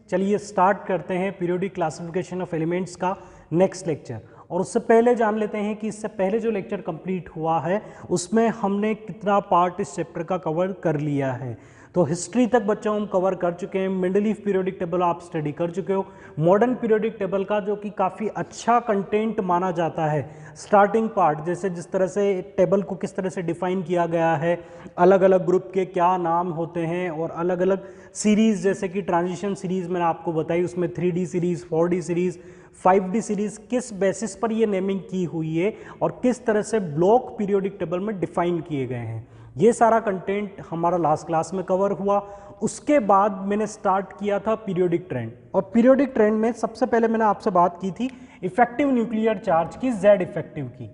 चलिए स्टार्ट करते हैं पीरियोडिक क्लासिफिकेशन ऑफ एलिमेंट्स का नेक्स्ट लेक्चर। और उससे पहले जान लेते हैं कि इससे पहले जो लेक्चर कंप्लीट हुआ है उसमें हमने कितना पार्ट इस चैप्टर का कवर कर लिया है। तो हिस्ट्री तक बच्चों हम कवर कर चुके हैं, मिडिल लीफ पीरियोडिक टेबल आप स्टडी कर चुके हो, मॉडर्न पीरियोडिक टेबल का जो कि काफ़ी अच्छा कंटेंट माना जाता है, स्टार्टिंग पार्ट जैसे जिस तरह से टेबल को किस तरह से डिफाइन किया गया है, अलग अलग ग्रुप के क्या नाम होते हैं और अलग अलग सीरीज़ जैसे कि ट्रांजिशन सीरीज़ मैंने आपको बताई, उसमें 3D series, 4D series, 5D series किस बेसिस पर ये नेमिंग की हुई है और किस तरह से ब्लॉक पीरियोडिक टेबल में डिफाइन किए गए हैं, ये सारा कंटेंट हमारा लास्ट क्लास में कवर हुआ। उसके बाद मैंने स्टार्ट किया था पीरियोडिक ट्रेंड, और पीरियोडिक ट्रेंड में सबसे पहले मैंने आपसे बात की थी इफेक्टिव न्यूक्लियर चार्ज की, Z इफेक्टिव की,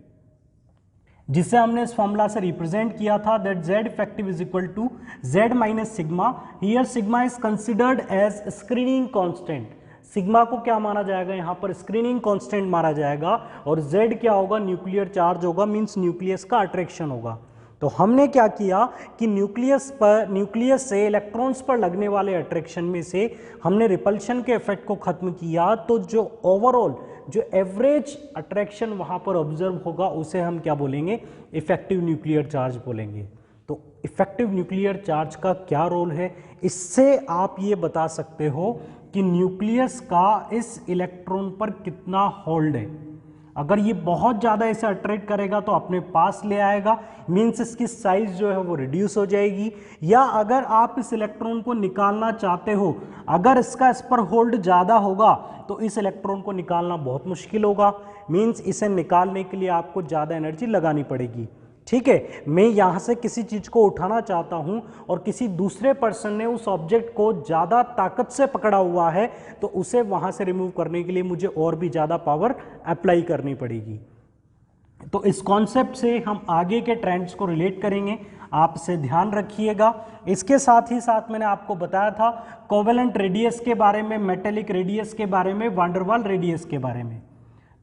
जिसे हमने इस फॉर्मूला से रिप्रेजेंट किया था that Z effective is equal to Z minus sigma. Here sigma is considered as screening constant. Sigma को क्या माना जाएगा यहाँ पर, स्क्रीनिंग कांस्टेंट माना जाएगा, और Z क्या होगा, न्यूक्लियर चार्ज होगा, मींस न्यूक्लियस का अट्रैक्शन होगा। तो हमने क्या किया कि न्यूक्लियस से इलेक्ट्रॉन्स पर लगने वाले अट्रैक्शन में से हमने रिपल्शन के इफेक्ट को खत्म किया, तो जो ओवरऑल जो एवरेज अट्रैक्शन वहां पर ऑब्जर्व होगा उसे हम क्या बोलेंगे, इफेक्टिव न्यूक्लियर चार्ज बोलेंगे। तो इफेक्टिव न्यूक्लियर चार्ज का क्या रोल है, इससे आप ये बता सकते हो कि न्यूक्लियस का इस इलेक्ट्रॉन पर कितना होल्ड है। अगर ये बहुत ज़्यादा इसे अट्रैक्ट करेगा तो अपने पास ले आएगा, मीन्स इसकी साइज जो है वो रिड्यूस हो जाएगी। या अगर आप इस इलेक्ट्रॉन को निकालना चाहते हो, अगर इसका इस पर होल्ड ज़्यादा होगा तो इस इलेक्ट्रॉन को निकालना बहुत मुश्किल होगा, मीन्स इसे निकालने के लिए आपको ज़्यादा एनर्जी लगानी पड़ेगी। ठीक है, मैं यहाँ से किसी चीज़ को उठाना चाहता हूँ और किसी दूसरे पर्सन ने उस ऑब्जेक्ट को ज़्यादा ताकत से पकड़ा हुआ है, तो उसे वहाँ से रिमूव करने के लिए मुझे और भी ज़्यादा पावर अप्लाई करनी पड़ेगी। तो इस कॉन्सेप्ट से हम आगे के ट्रेंड्स को रिलेट करेंगे, आप इसे ध्यान रखिएगा। इसके साथ ही साथ मैंने आपको बताया था कोवेलेंट रेडियस के बारे में, मेटेलिक रेडियस के बारे में, वांडरवाल रेडियस के बारे में।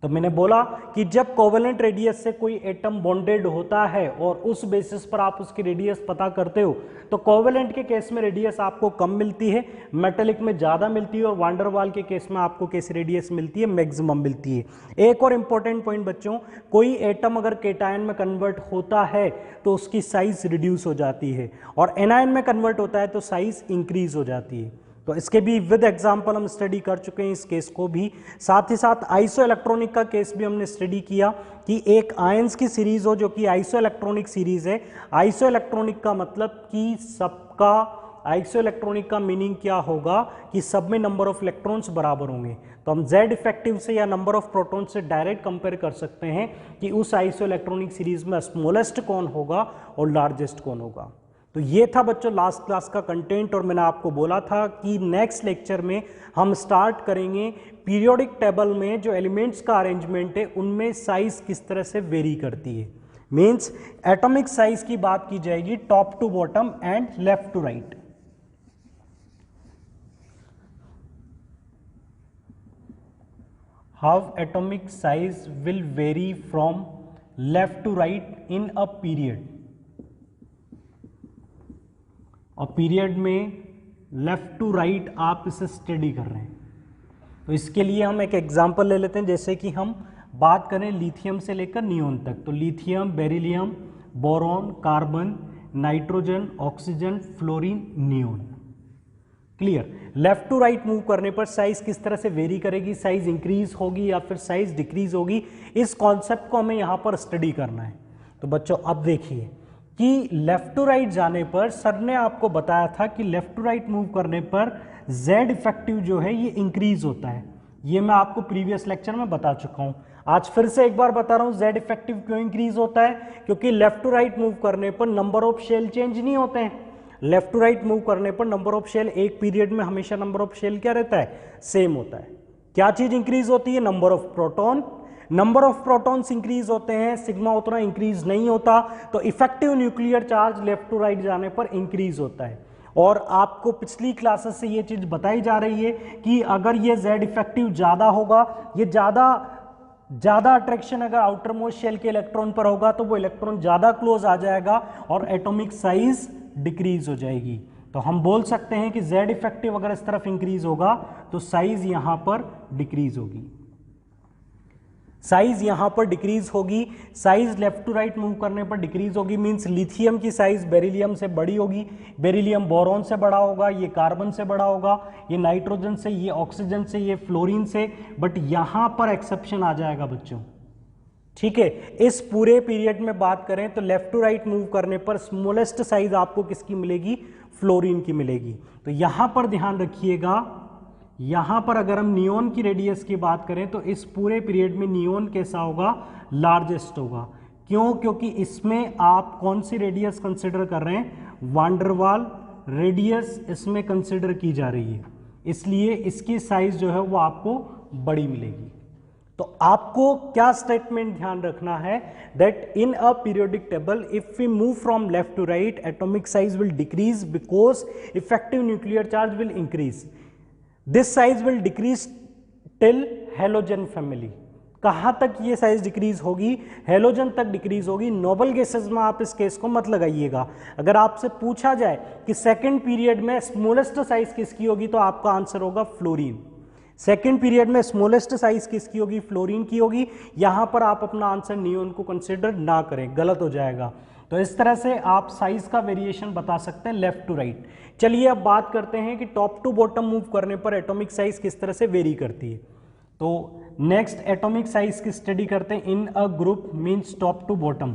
तो मैंने बोला कि जब कोवेलेंट रेडियस से कोई एटम बॉन्डेड होता है और उस बेसिस पर आप उसकी रेडियस पता करते हो, तो कोवेलेंट के केस में रेडियस आपको कम मिलती है, मेटेलिक में ज़्यादा मिलती है, और वांडरवाल के केस में आपको कैसी रेडियस मिलती है, मैक्सिमम मिलती है। एक और इंपॉर्टेंट पॉइंट बच्चों, कोई एटम अगर केटायन में कन्वर्ट होता है तो उसकी साइज रिड्यूस हो जाती है, और एनायन में कन्वर्ट होता है तो साइज इंक्रीज हो जाती है। तो इसके भी विद एग्जांपल हम स्टडी कर चुके हैं इस केस को भी। साथ ही साथ आइसो इलेक्ट्रॉनिक का केस भी हमने स्टडी किया कि एक आयंस की सीरीज हो जो कि आइसो इलेक्ट्रॉनिक सीरीज है। आइसो इलेक्ट्रॉनिक का मतलब कि सबका, आइसो इलेक्ट्रॉनिक का मीनिंग क्या होगा कि सब में नंबर ऑफ इलेक्ट्रॉन्स बराबर होंगे। तो हम Z इफेक्टिव से या नंबर ऑफ प्रोटॉन से डायरेक्ट कंपेयर कर सकते हैं कि उस आइसो इलेक्ट्रॉनिक सीरीज में स्मॉलेस्ट कौन होगा और लार्जेस्ट कौन होगा। तो ये था बच्चों लास्ट क्लास का कंटेंट, और मैंने आपको बोला था कि नेक्स्ट लेक्चर में हम स्टार्ट करेंगे पीरियोडिक टेबल में जो एलिमेंट्स का अरेंजमेंट है उनमें साइज किस तरह से वेरी करती है, मींस एटॉमिक साइज की बात की जाएगी top to bottom and left to right. How atomic size will vary from left to right in a period, और पीरियड में लेफ्ट टू राइट आप इसे स्टडी कर रहे हैं। तो इसके लिए हम एक एग्जांपल ले लेते हैं, जैसे कि हम बात करें लिथियम से लेकर नियोन तक। तो lithium, beryllium, boron, carbon, nitrogen, oxygen, fluorine, neon. Clear. Left to right move करने पर साइज किस तरह से वेरी करेगी, साइज इंक्रीज होगी या फिर साइज डिक्रीज होगी, इस कॉन्सेप्ट को हमें यहाँ पर स्टडी करना है। तो बच्चों अब देखिए कि लेफ्ट टू राइट जाने पर सर ने आपको बताया था कि लेफ्ट टू राइट मूव करने पर Z इफेक्टिव जो है ये इंक्रीज होता है। ये मैं आपको प्रीवियस लेक्चर में बता चुका हूं, आज फिर से एक बार बता रहा हूं Z इफेक्टिव क्यों इंक्रीज होता है, क्योंकि लेफ्ट टू राइट मूव करने पर नंबर ऑफ शेल चेंज नहीं होते हैं। लेफ्ट टू राइट मूव करने पर नंबर ऑफ शेल एक पीरियड में हमेशा नंबर ऑफ शेल क्या रहता है, सेम होता है। क्या चीज इंक्रीज होती है, number of proton. Number of protons increase होते हैं, सिग्मा उतना इंक्रीज नहीं होता, तो effective nuclear charge left to right जाने पर इंक्रीज होता है। और आपको पिछली क्लासेस से ये चीज बताई जा रही है कि अगर ये Z इफेक्टिव ज्यादा होगा, ये ज्यादा अट्रैक्शन अगर आउटर मोस्ट शेल के इलेक्ट्रॉन पर होगा तो वो इलेक्ट्रॉन ज्यादा क्लोज आ जाएगा और एटॉमिक साइज डिक्रीज हो जाएगी। तो तो हम बोल सकते हैं कि Z इफेक्टिव अगर इस तरफ इंक्रीज होगा तो साइज यहां पर डिक्रीज होगी, साइज यहां पर डिक्रीज होगी, size left to right move करने पर डिक्रीज होगी, मींस लिथियम की साइज बेरिलियम से बड़ी होगी, बेरिलियम बोरॉन से बड़ा होगा, ये कार्बन से बड़ा होगा, ये नाइट्रोजन से, ये ऑक्सीजन से, ये फ्लोरीन से, बट यहां पर एक्सेप्शन आ जाएगा बच्चों। ठीक है, इस पूरे पीरियड में बात करें तो लेफ्ट टू राइट मूव करने पर स्मॉलेस्ट साइज आपको किसकी मिलेगी, फ्लोरीन की मिलेगी। तो यहां पर ध्यान रखिएगा, यहां पर अगर हम नियोन की रेडियस की बात करें तो इस पूरे पीरियड में नियोन कैसा होगा, लार्जेस्ट होगा। क्यों? क्योंकि इसमें आप कौन सी रेडियस कंसिडर कर रहे हैं, वांडरवाल रेडियस इसमें कंसिडर की जा रही है, इसलिए इसकी साइज जो है वो आपको बड़ी मिलेगी। तो आपको क्या स्टेटमेंट ध्यान रखना है, that in a periodic table if we move from left to right atomic size will decrease because effective nuclear charge will increase, this size will decrease till halogen family. कहां तक ये साइज डिक्रीज होगी, halogen तक decrease होगी। Noble gases में आप इस case को मत लगाइएगा। अगर आपसे पूछा जाए कि सेकेंड पीरियड में स्मॉलेस्ट साइज किसकी होगी तो आपका आंसर होगा फ्लोरीन। सेकेंड पीरियड में स्मॉलेस्ट साइज किसकी होगी, फ्लोरीन की होगी। यहां पर आप अपना आंसर नियोन को कंसिडर ना करें, गलत हो जाएगा। तो इस तरह से आप साइज का वेरिएशन बता सकते हैं लेफ्ट टू राइट। चलिए अब बात करते हैं कि टॉप टू बॉटम मूव करने पर एटॉमिक साइज किस तरह से वेरी करती है। तो नेक्स्ट एटॉमिक साइज की स्टडी करते हैं in a group, means top to bottom.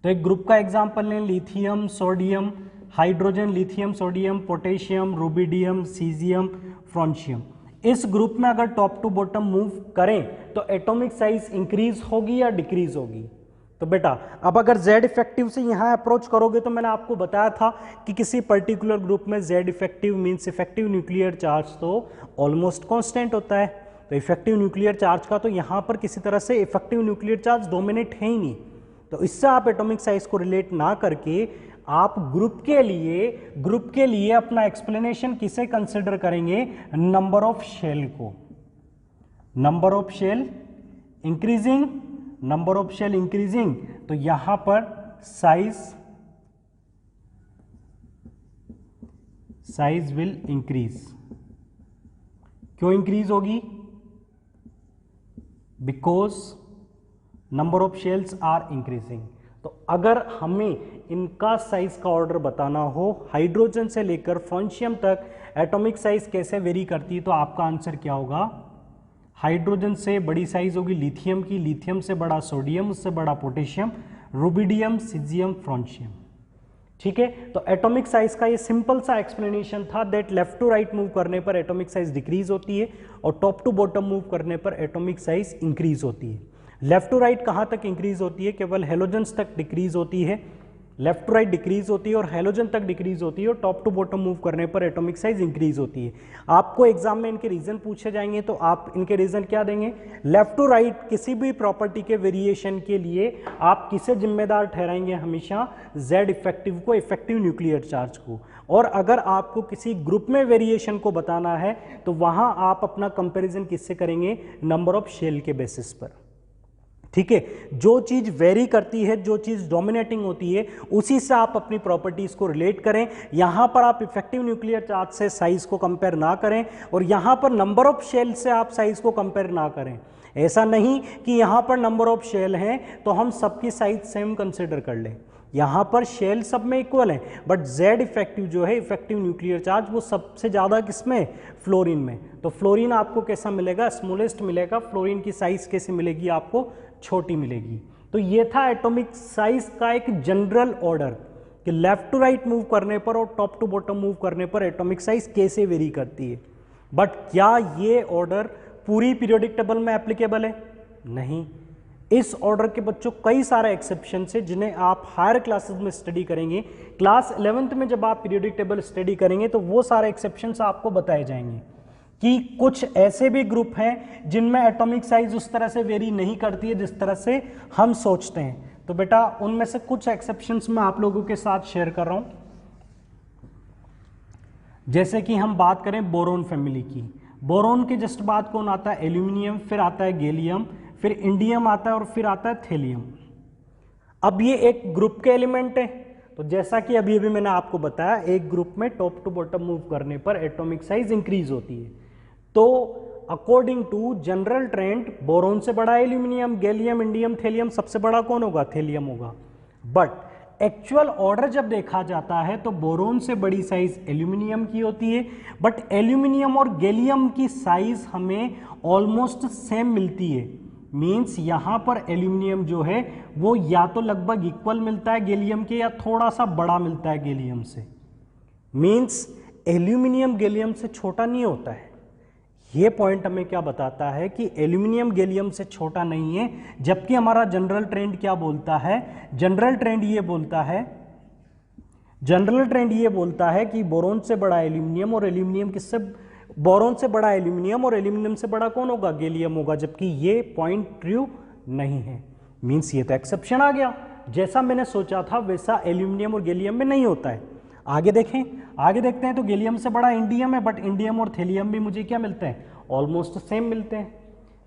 तो एक ग्रुप का एग्जांपल लें, lithium, sodium, hydrogen, lithium, sodium, potassium, rubidium, caesium, francium. इस ग्रुप में अगर टॉप टू बॉटम मूव करें तो एटॉमिक साइज इंक्रीज होगी या डिक्रीज होगी। तो बेटा अब अगर Z इफेक्टिव से यहां अप्रोच करोगे तो मैंने आपको बताया था कि किसी पर्टिकुलर ग्रुप में Z effective means effective nuclear charge तो ऑलमोस्ट कांस्टेंट होता है। तो इफेक्टिव न्यूक्लियर चार्ज का तो यहां पर किसी तरह से इफेक्टिव न्यूक्लियर चार्ज डोमिनेट है ही नहीं। तो इससे आप एटॉमिक साइज को रिलेट ना करके आप ग्रुप के लिए अपना एक्सप्लेनेशन किसे कंसिडर करेंगे, नंबर ऑफ शेल को। Number of shell increasing, number of shell increasing, तो यहां पर साइज विल इंक्रीज। क्यों इंक्रीज होगी, because number of shells are increasing. तो अगर हमें इनका साइज का ऑर्डर बताना हो, हाइड्रोजन से लेकर फ्रांशियम तक एटॉमिक साइज कैसे वेरी करती है, तो आपका आंसर क्या होगा, हाइड्रोजन से बड़ी साइज होगी लिथियम की, लिथियम से बड़ा सोडियम, उससे बड़ा पोटेशियम, रुबिडियम, सीजियम, फ्रांशियम। ठीक है, तो एटॉमिक साइज का ये सिंपल सा एक्सप्लेनेशन था that left to right move करने पर एटॉमिक साइज डिक्रीज होती है और टॉप टू बॉटम मूव करने पर एटॉमिक साइज इंक्रीज होती है। लेफ्ट टू राइट कहां तक इंक्रीज होती है, केवल हेलोजन्स तक डिक्रीज होती है। लेफ्ट टू राइट डिक्रीज होती है और हेलोजन तक डिक्रीज होती है और टॉप टू बॉटम मूव करने पर एटॉमिक साइज इंक्रीज होती है। आपको एग्जाम में इनके रीजन पूछे जाएंगे तो आप इनके रीजन क्या देंगे, लेफ्ट टू राइट किसी भी प्रॉपर्टी के वेरिएशन के लिए आप किसे जिम्मेदार ठहराएंगे, हमेशा Z इफेक्टिव को, इफेक्टिव न्यूक्लियर चार्ज को। और अगर आपको किसी ग्रुप में वेरिएशन को बताना है तो वहां आप अपना कंपेरिजन किससे करेंगे, नंबर ऑफ शेल के बेसिस पर। ठीक है, जो चीज वेरी करती है, जो चीज डोमिनेटिंग होती है, उसी से आप अपनी प्रॉपर्टीज को रिलेट करें। यहां पर आप इफेक्टिव न्यूक्लियर चार्ज से साइज को कंपेयर ना करें और यहां पर नंबर ऑफ शेल से आप साइज को कंपेयर ना करें। ऐसा नहीं कि यहां पर नंबर ऑफ शेल हैं तो हम सबकी साइज सेम कंसिडर कर लें। यहां पर शेल सब में इक्वल है, बट Z इफेक्टिव जो है, इफेक्टिव न्यूक्लियर चार्ज, वो सबसे ज्यादा किसमें, फ्लोरीन में। तो फ्लोरीन आपको कैसा मिलेगा, स्मॉलेस्ट मिलेगा। फ्लोरीन की साइज कैसे मिलेगी, आपको छोटी मिलेगी। तो ये था एटॉमिक साइज का एक जनरल ऑर्डर कि लेफ्ट टू राइट मूव करने पर और टॉप टू बॉटम मूव करने पर एटॉमिक साइज कैसे वेरी करती है। बट क्या ये ऑर्डर पूरी पीरियोडिक टेबल में एप्लीकेबल है, नहीं। इस ऑर्डर के बच्चों कई सारे एक्सेप्शन है जिन्हें आप हायर क्लासेस में स्टडी करेंगे। क्लास 11th में जब आप पीरियोडिक टेबल स्टडी करेंगे तो वो सारे एक्सेप्शंस आपको बताए जाएंगे कि कुछ ऐसे भी ग्रुप हैं जिनमें एटॉमिक साइज उस तरह से वेरी नहीं करती है जिस तरह से हम सोचते हैं। तो बेटा उनमें से कुछ एक्सेप्शंस मैं आप लोगों के साथ शेयर कर रहा हूं। जैसे कि हम बात करें बोरोन फैमिली की, बोरोन के जस्ट बाद कौन आता है, एल्यूमिनियम, फिर आता है गैलियम, फिर इंडियम आता है और फिर आता है थेलियम। अब ये एक ग्रुप के एलिमेंट है, तो जैसा कि अभी अभी मैंने आपको बताया, एक ग्रुप में टॉप टू बॉटम मूव करने पर एटॉमिक साइज इंक्रीज होती है। तो according to general trend boron से बड़ा एल्यूमिनियम, गैलियम, इंडियम, थेलियम, सबसे बड़ा कौन होगा? थेलियम होगा। बट एक्चुअल ऑर्डर जब देखा जाता है तो बोरोन से बड़ी साइज एल्यूमिनियम की होती है, बट एल्यूमिनियम और गैलियम की साइज हमें ऑलमोस्ट सेम मिलती है। मीन्स यहां पर एल्यूमिनियम जो है वो या तो लगभग इक्वल मिलता है गैलियम के, या थोड़ा सा बड़ा मिलता है गैलियम से। मीन्स एल्यूमिनियम गैलियम से छोटा नहीं होता है। ये पॉइंट हमें क्या बताता है कि एल्यूमिनियम गैलियम से छोटा नहीं है, जबकि हमारा जनरल ट्रेंड क्या बोलता है? जनरल ट्रेंड ये बोलता है कि बोरोन से बड़ा एल्यूमिनियम, और एल्यूमिनियम किससे? बोरोन से बड़ा एल्यूमिनियम, और एल्यूमिनियम से बड़ा कौन होगा? गैलियम होगा, जबकि ये पॉइंट ट्रू नहीं है। मीन्स ये तो एक्सेप्शन आ गया, जैसा मैंने सोचा था वैसा एल्यूमिनियम और गैलियम में नहीं होता है। आगे देखते हैं तो गैलियम से बड़ा इंडियम है, बट इंडियम और थेलियम भी मुझे क्या मिलते हैं? ऑलमोस्ट सेम मिलते हैं।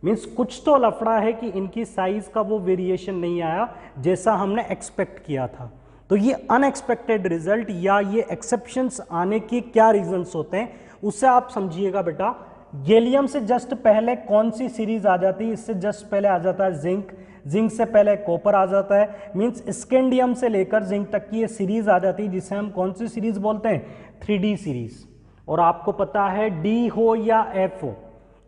मीन्स कुछ तो लफड़ा है कि इनकी साइज का वो वेरिएशन नहीं आया जैसा हमने एक्सपेक्ट किया था। तो ये अनएक्सपेक्टेड रिजल्ट या ये एक्सेप्शंस आने के क्या रीजंस होते हैं उससे आप समझिएगा बेटा। गैलियम से जस्ट पहले कौन सी सीरीज आ जाती है? इससे जस्ट पहले आ जाता है जिंक, जिंक से पहले कॉपर आ जाता है। मींस स्कैंडियम से लेकर जिंक तक की ये सीरीज आ जाती है, जिसे हम कौन सी सीरीज बोलते हैं? 3D series. और आपको पता है डी हो या एफ हो,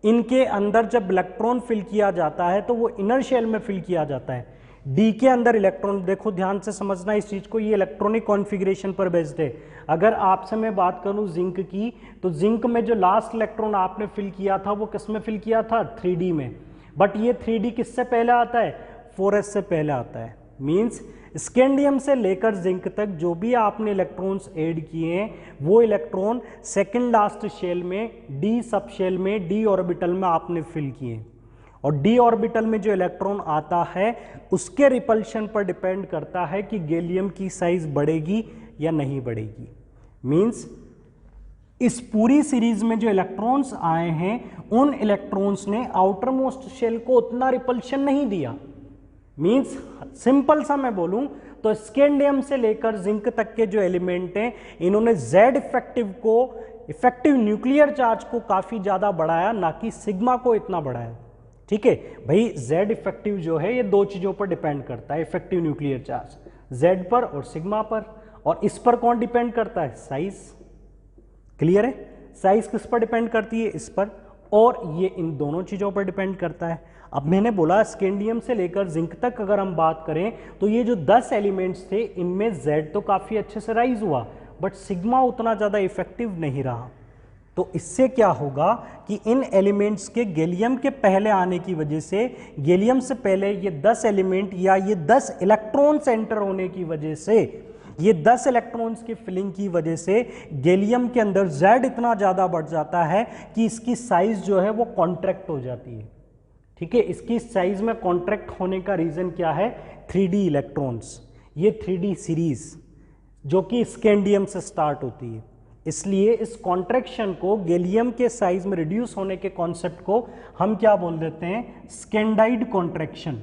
इनके अंदर जब इलेक्ट्रॉन फिल किया जाता है तो वो इनर शेल में फिल किया जाता है। डी के अंदर इलेक्ट्रॉन, देखो ध्यान से समझना इस चीज को, ये इलेक्ट्रॉनिक कॉन्फ़िगरेशन पर बेस्ड है। अगर आपसे मैं बात करूं जिंक की, तो जिंक में जो लास्ट इलेक्ट्रॉन आपने फिल किया था वो किस में फिल किया था? 3D में। बट ये 3D किससे पहले आता है? 4s से पहले आता है। मींस स्कैंडियम से लेकर जिंक तक जो भी आपने इलेक्ट्रॉन्स ऐड किए हैं वो इलेक्ट्रॉन सेकंड लास्ट शेल में, डी सब शेल में, डी ऑर्बिटल में आपने फिल किए। और डी ऑर्बिटल में जो इलेक्ट्रॉन आता है उसके रिपल्शन पर डिपेंड करता है कि गैलियम की साइज बढ़ेगी या नहीं बढ़ेगी। मींस इस पूरी सीरीज में जो इलेक्ट्रॉन्स आए हैं उन इलेक्ट्रॉन्स ने आउटर मोस्ट शेल को उतना रिपल्शन नहीं दिया। मींस सिंपल सा मैं बोलूं तो स्कैंडियम से लेकर जिंक तक के जो एलिमेंट हैं इन्होंने जेड इफेक्टिव को, इफेक्टिव न्यूक्लियर चार्ज को काफी ज्यादा बढ़ाया, ना कि सिग्मा को इतना बढ़ाया। ठीक है भाई, जेड इफेक्टिव जो है ये दो चीजों पर डिपेंड करता है, इफेक्टिव न्यूक्लियर चार्ज, जेड पर और सिग्मा पर। और इस पर कौन डिपेंड करता है? साइज। क्लियर है? साइज किस पर डिपेंड करती है? इस पर। और ये इन दोनों चीजों पर डिपेंड करता है। अब मैंने बोला स्कैंडियम से लेकर जिंक तक अगर हम बात करें तो ये जो 10 एलिमेंट्स थे इनमें जेड तो काफी अच्छे से राइज हुआ, बट सिग्मा उतना ज्यादा इफेक्टिव नहीं रहा। तो इससे क्या होगा कि इन एलिमेंट्स के गैलियम के पहले आने की वजह से, गैलियम से पहले ये 10 एलिमेंट या ये 10 इलेक्ट्रॉन्स एंटर होने की वजह से, ये 10 इलेक्ट्रॉन्स की फिलिंग की वजह से गैलियम के अंदर जेड इतना ज़्यादा बढ़ जाता है कि इसकी साइज जो है वो कॉन्ट्रैक्ट हो जाती है। ठीक है, इसकी साइज में कॉन्ट्रैक्ट होने का रीज़न क्या है? 3D इलेक्ट्रॉन्स, ये 3D सीरीज जो कि स्कैंडियम से स्टार्ट होती है। इसलिए इस कॉन्ट्रैक्शन को, गैलियम के साइज में रिड्यूस होने के कॉन्सेप्ट को हम क्या बोल देते हैं? स्कैंडाइड कॉन्ट्रैक्शन।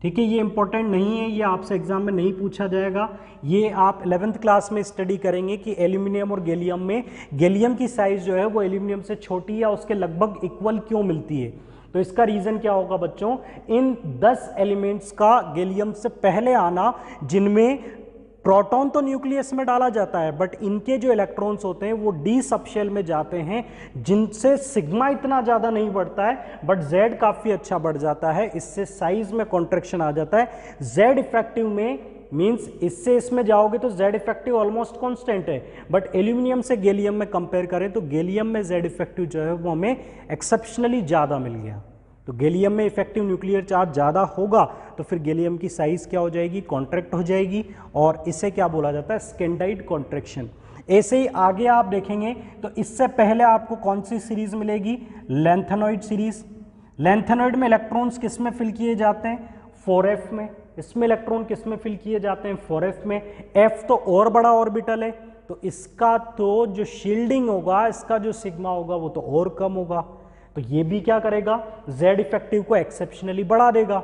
ठीक है, ये इंपॉर्टेंट नहीं है, ये आपसे एग्जाम में नहीं पूछा जाएगा। ये आप 11th क्लास में स्टडी करेंगे कि एल्यूमिनियम और गैलियम में गैलियम की साइज जो है वो एल्यूमिनियम से छोटी या उसके लगभग इक्वल क्यों मिलती है। तो इसका रीजन क्या होगा बच्चों? इन 10 एलिमेंट्स का गैलियम से पहले आना, जिनमें प्रोटॉन तो न्यूक्लियस में डाला जाता है बट इनके जो इलेक्ट्रॉन्स होते हैं वो डी सबशेल में जाते हैं, जिनसे सिग्मा इतना ज़्यादा नहीं बढ़ता है बट जेड काफ़ी अच्छा बढ़ जाता है। इससे साइज में कॉन्ट्रैक्शन आ जाता है। जेड इफेक्टिव में, मींस इससे इसमें जाओगे तो जेड इफेक्टिव ऑलमोस्ट कांस्टेंट है, बट एल्यूमिनियम से गैलियम में कंपेयर करें तो गैलियम में जेड इफेक्टिव जो है वो हमें एक्सेप्शनली ज़्यादा मिल गया। तो गैलियम में इफेक्टिव न्यूक्लियर चार्ज ज़्यादा होगा तो फिर गैलियम की साइज क्या हो जाएगी? कॉन्ट्रैक्ट हो जाएगी, और इसे क्या बोला जाता है? स्कैंडाइड कॉन्ट्रैक्शन। ऐसे ही आगे आप देखेंगे तो इससे पहले आपको कौन सी सीरीज मिलेगी? Lanthanoid series. लैंथेनॉइड में इलेक्ट्रॉन्स किस में फिल किए जाते हैं? 4f में। इसमें इलेक्ट्रॉन किस में फिल किए जाते हैं? 4f में। f तो और बड़ा ऑर्बिटल है तो इसका तो जो शील्डिंग होगा, इसका जो सिग्मा होगा वो तो और कम होगा। तो ये भी क्या करेगा? जेड इफेक्टिव को एक्सेप्शनली बढ़ा देगा।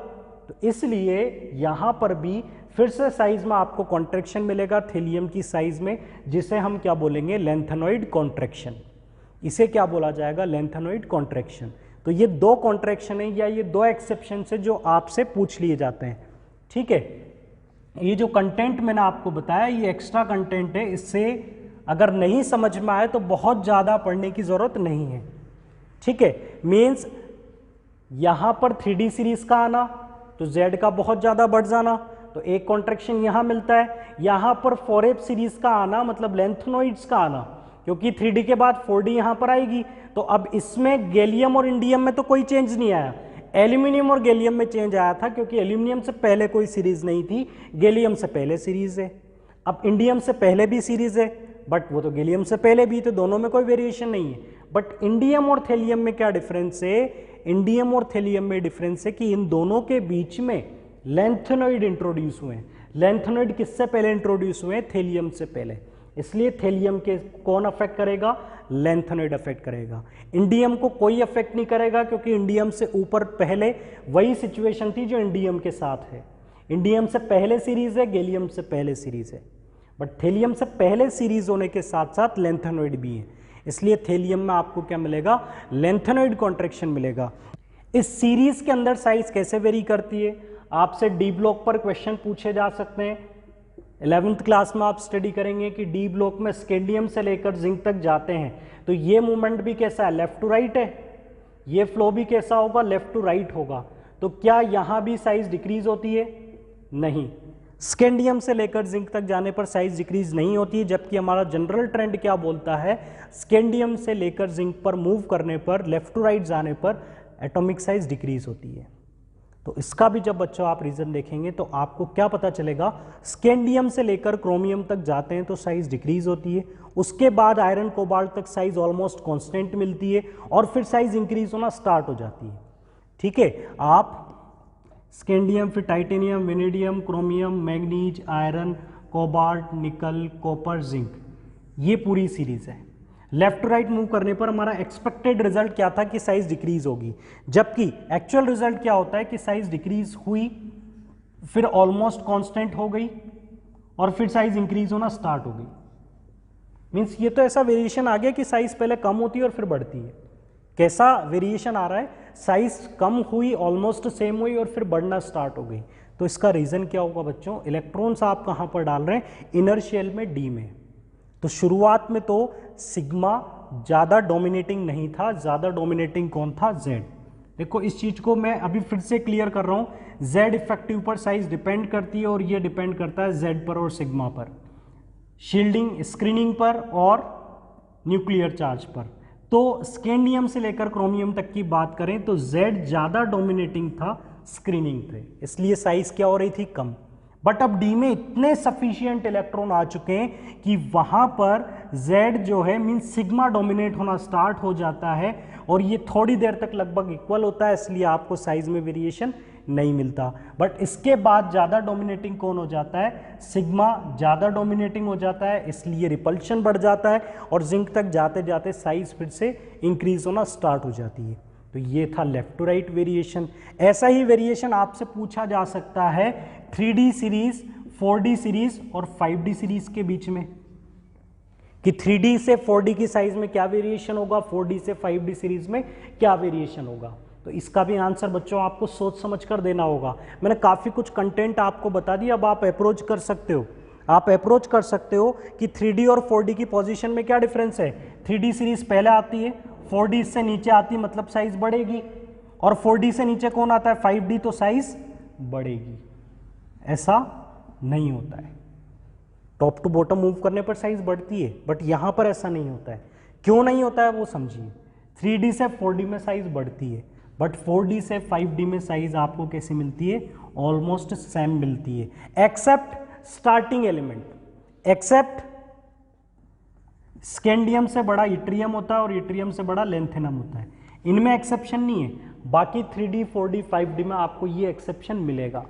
तो इसलिए यहाँ पर भी फिर से साइज में आपको कॉन्ट्रैक्शन मिलेगा थीलियम की साइज में, जिसे हम क्या बोलेंगे, लेंथेनॉइड कॉन्ट्रैक्शन। इसे क्या बोला जाएगा, लेंथेनॉइड कॉन्ट्रैक्शन। तो ये दो कॉन्ट्रैक्शन है या ये दो एक्सेप्शन है जो आपसे पूछ लिए जाते हैं। ठीक है, ये जो कंटेंट मैंने आपको बताया ये एक्स्ट्रा कंटेंट है, इससे अगर नहीं समझ में आए तो बहुत ज़्यादा पढ़ने की ज़रूरत नहीं है। ठीक है, मीन्स यहाँ पर 3D सीरीज का आना तो Z का बहुत ज़्यादा बढ़ जाना, तो एक कॉन्ट्रैक्शन यहाँ मिलता है। यहाँ पर 4F सीरीज का आना मतलब लेंथेनॉइड्स का आना, क्योंकि 3D के बाद 4D यहाँ पर आएगी। तो अब इसमें गैलियम और इंडियम में तो कोई चेंज नहीं आया, एल्यूमिनियम और गैलियम में चेंज आया था, क्योंकि एल्यूमिनियम से पहले कोई सीरीज नहीं थी, गैलियम से पहले सीरीज है। अब इंडियम से पहले भी सीरीज है, बट वो तो गैलियम से पहले भी, तो दोनों में कोई वेरिएशन नहीं है। बट इंडियम और थैलियम में क्या डिफरेंस है, इंडियम और थैलियम में डिफरेंस है कि इन दोनों के बीच में लेंथेनॉइड इंट्रोड्यूस हुए हैं। लेंथेनॉइड किससे पहले इंट्रोड्यूस हुए हैं, थैलियम से पहले, इसलिए थैलियम के कौन अफेक्ट करेगा, लेंथेनॉइड अफेक्ट करेगा। इंडियम को कोई अफेक्ट नहीं करेगा, क्योंकि इंडियम से ऊपर पहले वही सिचुएशन थी जो इंडियम के साथ है। इंडियम से पहले सीरीज है, गैलियम से पहले सीरीज है, बट थैलियम से पहले सीरीज होने के साथ साथ लेंथेनॉइड भी है, इसलिए थैलियम में आपको क्या मिलेगा, लेंथेनॉइड कॉन्ट्रैक्शन मिलेगा। इस सीरीज के अंदर साइज कैसे वेरी करती है, आपसे डी ब्लॉक पर क्वेश्चन पूछे जा सकते हैं। 11th क्लास में आप स्टडी करेंगे कि डी ब्लॉक में स्कैंडियम से लेकर जिंक तक जाते हैं, तो ये मूवमेंट भी कैसा है, लेफ्ट टू राइट है, ये फ्लो भी कैसा होगा, लेफ्ट टू राइट होगा। तो क्या यहाँ भी साइज डिक्रीज होती है, नहीं, स्कैंडियम से लेकर जिंक तक जाने पर साइज डिक्रीज नहीं होती है, जबकि हमारा जनरल ट्रेंड क्या बोलता है, स्कैंडियम से लेकर जिंक पर मूव करने पर, लेफ्ट टू राइट जाने पर एटॉमिक साइज डिक्रीज होती है। तो इसका भी जब बच्चों आप रीजन देखेंगे तो आपको क्या पता चलेगा, स्कैंडियम से लेकर क्रोमियम तक जाते हैं तो साइज डिक्रीज होती है, उसके बाद आयरन कोबाल्ट तक साइज ऑलमोस्ट कांस्टेंट मिलती है, और फिर साइज इंक्रीज होना स्टार्ट हो जाती है। ठीक है, आप स्कैंडियम, फिर titanium, vanadium, chromium, manganese, iron, cobalt, निकल, कॉपर, जिंक, ये पूरी सीरीज है। लेफ्ट टू राइट मूव करने पर हमारा एक्सपेक्टेड रिजल्ट क्या था कि साइज डिक्रीज होगी, जबकि एक्चुअल रिजल्ट क्या होता है कि साइज डिक्रीज हुई, फिर ऑलमोस्ट कांस्टेंट हो गई, और फिर साइज इंक्रीज होना स्टार्ट हो गई। मींस ये तो ऐसा वेरिएशन आ गया कि साइज पहले कम होती है और फिर बढ़ती है। कैसा वेरिएशन आ रहा है, साइज कम हुई, ऑलमोस्ट सेम हुई, और फिर बढ़ना स्टार्ट हो गई। तो इसका रीजन क्या होगा बच्चों, इलेक्ट्रॉन्स आप कहां पर डाल रहे हैं, इनर शेल में, डी में। तो शुरुआत में तो सिग्मा ज़्यादा डोमिनेटिंग नहीं था, ज़्यादा डोमिनेटिंग कौन था, जेड। देखो इस चीज़ को मैं अभी फिर से क्लियर कर रहा हूँ, जेड इफेक्टिव पर साइज डिपेंड करती है, और ये डिपेंड करता है जेड पर और सिग्मा पर, शील्डिंग, स्क्रीनिंग पर और न्यूक्लियर चार्ज पर। तो स्कैंडियम से लेकर क्रोमियम तक की बात करें तो जेड ज़्यादा डोमिनेटिंग था, स्क्रीनिंग थे, इसलिए साइज क्या हो रही थी, कम। बट अब डी में इतने सफिशिएंट इलेक्ट्रॉन आ चुके हैं कि वहां पर Z जो है मींस सिग्मा डोमिनेट होना स्टार्ट हो जाता है, और ये थोड़ी देर तक लगभग इक्वल होता है, इसलिए आपको साइज में वेरिएशन नहीं मिलता। बट इसके बाद ज़्यादा डोमिनेटिंग कौन हो जाता है, सिग्मा ज़्यादा डोमिनेटिंग हो जाता है, इसलिए रिपल्शन बढ़ जाता है, और जिंक तक जाते जाते साइज फिर से इंक्रीज होना स्टार्ट हो जाती है। तो ये था लेफ्ट टू राइट वेरिएशन। ऐसा ही वेरिएशन आपसे पूछा जा सकता है 3D सीरीज, 4D सीरीज और 5D सीरीज के बीच में, कि 3D से 4D की साइज में क्या वेरिएशन होगा, 4D से 5D सीरीज में क्या वेरिएशन होगा। तो इसका भी आंसर बच्चों आपको सोच समझ कर देना होगा। मैंने काफ़ी कुछ कंटेंट आपको बता दिया, अब आप अप्रोच कर सकते हो। आप अप्रोच कर सकते हो कि 3D और 4D की पोजीशन में क्या डिफरेंस है। 3D सीरीज पहले आती है, 4D से नीचे आती है, मतलब साइज बढ़ेगी, और 4D से नीचे कौन आता है, 5D, तो साइज बढ़ेगी। ऐसा नहीं होता है, टॉप टू बॉटम मूव करने पर साइज बढ़ती है, बट यहाँ पर ऐसा नहीं होता है। क्यों नहीं होता है वो समझिए। 3D से 4D में साइज बढ़ती है, बट 4D से 5D में साइज आपको कैसी मिलती है, ऑलमोस्ट सेम मिलती है, except starting element, except scandium से बड़ा इट्रियम होता है और इट्रियम से बड़ा लेंथेनम होता है, इनमें एक्सेप्शन नहीं है। बाकी 3D, 4D, 5D में आपको ये एक्सेप्शन मिलेगा।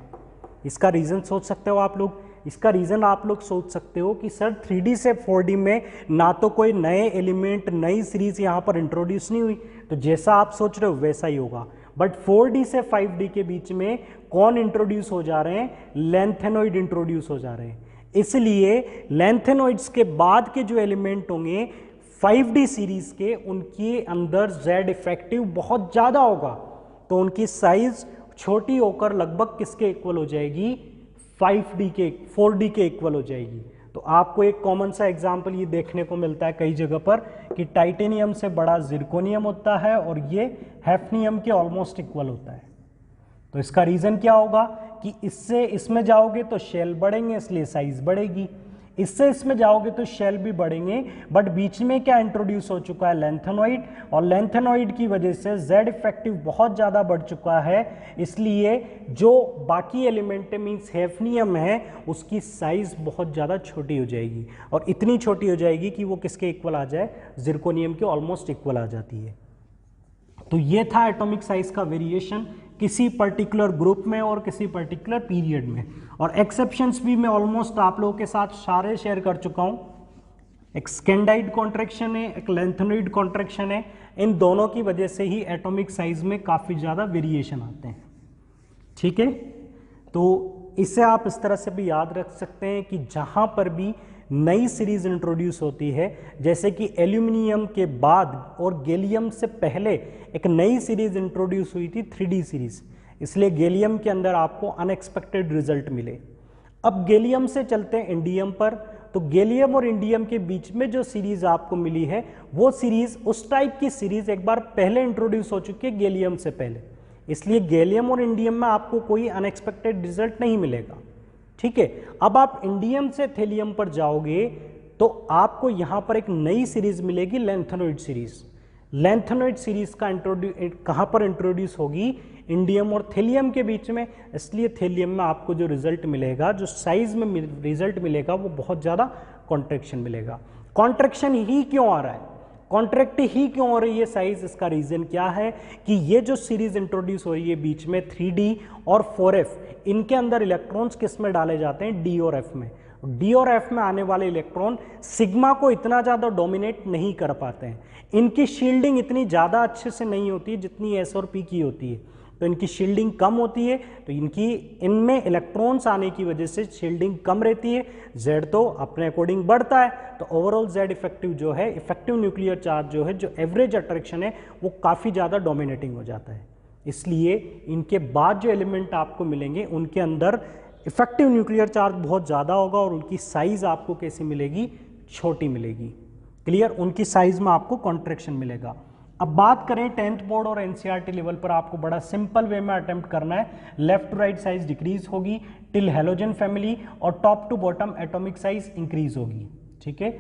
इसका रीज़न सोच सकते हो आप लोग, इसका रीज़न आप लोग सोच सकते हो कि सर 3D से 4D में ना तो कोई नए एलिमेंट, नई सीरीज यहाँ पर इंट्रोड्यूस नहीं हुई, तो जैसा आप सोच रहे हो वैसा ही होगा। बट 4D से 5D के बीच में कौन इंट्रोड्यूस हो जा रहे हैं, लैंथेनॉइड इंट्रोड्यूस हो जा रहे हैं। इसलिए लैंथेनॉइड्स के बाद के जो एलिमेंट होंगे 5D सीरीज के, उनके अंदर Z इफेक्टिव बहुत ज्यादा होगा, तो उनकी साइज छोटी होकर लगभग किसके इक्वल हो जाएगी, 4D के इक्वल हो जाएगी। तो आपको एक कॉमन सा एग्जांपल ये देखने को मिलता है कई जगह पर कि टाइटेनियम से बड़ा जिरकोनियम होता है और ये हैफनियम के ऑलमोस्ट इक्वल होता है। तो इसका रीजन क्या होगा कि इससे इसमें जाओगे तो शेल बढ़ेंगे, इसलिए साइज बढ़ेगी, इससे इसमें जाओगे तो शेल भी बढ़ेंगे, बट बीच में क्या इंट्रोड्यूस हो चुका है, लैंथेनॉइड, और लैंथेनॉइड की वजह से Z इफेक्टिव बहुत ज़्यादा बढ़ चुका है, इसलिए जो बाकी एलिमेंट मीन्स हैफनियम है उसकी साइज बहुत ज़्यादा छोटी हो जाएगी, और इतनी छोटी हो जाएगी कि वो किसके इक्वल आ जाए, जिरकोनियम के ऑलमोस्ट इक्वल आ जाती है। तो ये था एटॉमिक साइज का वेरिएशन किसी पर्टिकुलर ग्रुप में और किसी पर्टिकुलर पीरियड में, और एक्सेप्शंस भी मैं ऑलमोस्ट आप लोगों के साथ सारे शेयर कर चुका हूं। एक स्कैंडाइड कॉन्ट्रैक्शन है, एक लैंथेनॉइड कॉन्ट्रैक्शन है, इन दोनों की वजह से ही एटॉमिक साइज में काफ़ी ज़्यादा वेरिएशन आते हैं। ठीक है, तो इससे आप इस तरह से भी याद रख सकते हैं कि जहां पर भी नई सीरीज इंट्रोड्यूस होती है, जैसे कि एल्यूमिनियम के बाद और गैलियम से पहले एक नई सीरीज इंट्रोड्यूस हुई थी 3D सीरीज, इसलिए गैलियम के अंदर आपको अनएक्सपेक्टेड रिजल्ट मिले। अब गैलियम से चलते हैं इंडियम पर, तो गैलियम और इंडियम के बीच में जो सीरीज आपको मिली है वो सीरीज उस टाइप की सीरीज एक बार पहले इंट्रोड्यूस हो चुकी है गैलियम से पहले, इसलिए गैलियम और इंडियम में आपको कोई अनएक्सपेक्टेड रिजल्ट नहीं मिलेगा। ठीक है, अब आप इंडियम से थेलियम पर जाओगे तो आपको यहां पर एक नई सीरीज मिलेगी, लैंथेनॉइड सीरीज। लैंथेनॉइड सीरीज का कहां पर इंट्रोड्यूस होगी, इंडियम और थेलियम के बीच में, इसलिए थेलियम में आपको जो रिजल्ट मिलेगा, जो साइज में रिजल्ट मिलेगा वो बहुत ज्यादा कॉन्ट्रैक्शन मिलेगा। कॉन्ट्रैक्शन ही क्यों आ रहा है, कॉन्ट्रैक्ट ही क्यों हो रही है साइज, इसका रीजन क्या है कि ये जो सीरीज इंट्रोड्यूस हो रही है बीच में 3D और 4F, इनके अंदर इलेक्ट्रॉन्स किस में डाले जाते हैं, D और F में। D और F में आने वाले इलेक्ट्रॉन सिग्मा को इतना ज़्यादा डोमिनेट नहीं कर पाते हैं, इनकी शील्डिंग इतनी ज़्यादा अच्छे से नहीं होती जितनी S और P की होती है, तो इनकी शील्डिंग कम होती है, तो इनमें इलेक्ट्रॉन्स आने की वजह से शील्डिंग कम रहती है, Z तो अपने अकॉर्डिंग बढ़ता है, तो ओवरऑल Z इफेक्टिव जो है, इफेक्टिव न्यूक्लियर चार्ज जो है, जो एवरेज अट्रैक्शन है वो काफ़ी ज़्यादा डोमिनेटिंग हो जाता है। इसलिए इनके बाद जो एलिमेंट आपको मिलेंगे उनके अंदर इफेक्टिव न्यूक्लियर चार्ज बहुत ज़्यादा होगा और उनकी साइज आपको कैसी मिलेगी, छोटी मिलेगी। क्लियर, उनकी साइज में आपको कॉन्ट्रैक्शन मिलेगा। अब बात करें 10th बोर्ड और एनसीईआरटी लेवल पर, आपको बड़ा सिंपल वे में अटेम्प्ट करना है। Left to right size decrease होगी टिल हेलोजन फैमिली, और top to bottom atomic size increase होगी। ठीक है,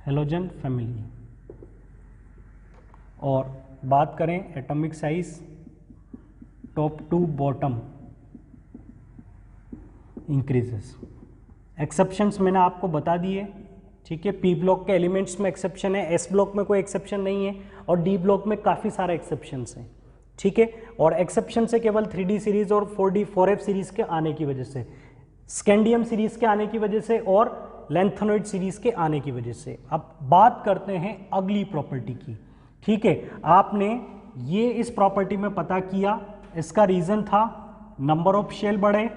हेलोजन फैमिली, और बात करें atomic size top to bottom increases. Exceptions मैंने आपको बता दिए। ठीक है, पी ब्लॉक के एलिमेंट्स में एक्सेप्शन है, एस ब्लॉक में कोई एक्सेप्शन नहीं है, और डी ब्लॉक में काफ़ी सारे एक्सेप्शंस हैं। ठीक है, और एक्सेप्शन से केवल 3D सीरीज और 4D 4F सीरीज के आने की वजह से, स्कैंडियम सीरीज के आने की वजह से, और लैंथेनॉइड सीरीज के आने की वजह से। अब बात करते हैं अगली प्रॉपर्टी की। ठीक है, आपने ये इस प्रॉपर्टी में पता किया, इसका रीजन था नंबर ऑफ शेल बढ़े,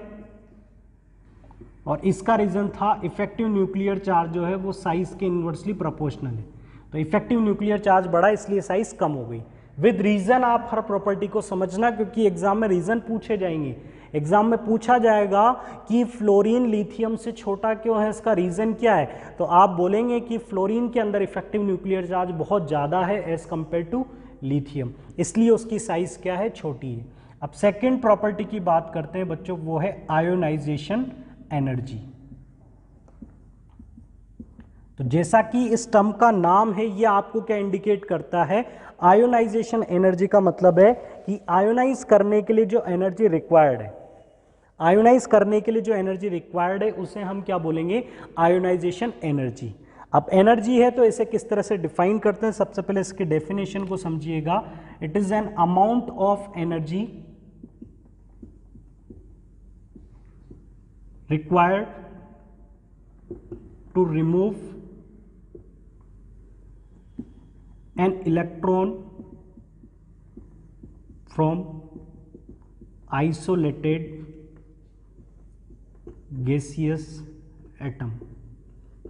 और इसका रीजन था इफेक्टिव न्यूक्लियर चार्ज जो है वो साइज के इनवर्सली प्रोपोर्शनल है। तो इफेक्टिव न्यूक्लियर चार्ज बढ़ा इसलिए साइज कम हो गई। विद रीजन आप हर प्रॉपर्टी को समझना, क्योंकि एग्जाम में रीजन पूछे जाएंगे। एग्जाम में पूछा जाएगा कि फ्लोरीन लिथियम से छोटा क्यों है, इसका रीजन क्या है, तो आप बोलेंगे कि फ्लोरीन के अंदर इफेक्टिव न्यूक्लियर चार्ज बहुत ज़्यादा है एज कंपेयर टू लिथियम, इसलिए उसकी साइज क्या है, छोटी है। अब सेकेंड प्रॉपर्टी की बात करते हैं बच्चों, वो है आयोनाइजेशन एनर्जी। तो जैसा कि इस टर्म का नाम है, ये आपको क्या इंडिकेट करता है, आयोनाइजेशन एनर्जी का मतलब है कि आयोनाइज करने के लिए जो एनर्जी रिक्वायर्ड है, आयोनाइज करने के लिए जो एनर्जी रिक्वायर्ड है उसे हम क्या बोलेंगे, आयोनाइजेशन एनर्जी। अब एनर्जी है तो इसे किस तरह से डिफाइन करते हैं, सबसे पहले इसके डेफिनेशन को समझिएगा। It is an amount of energy required to remove an electron from isolated gaseous atom.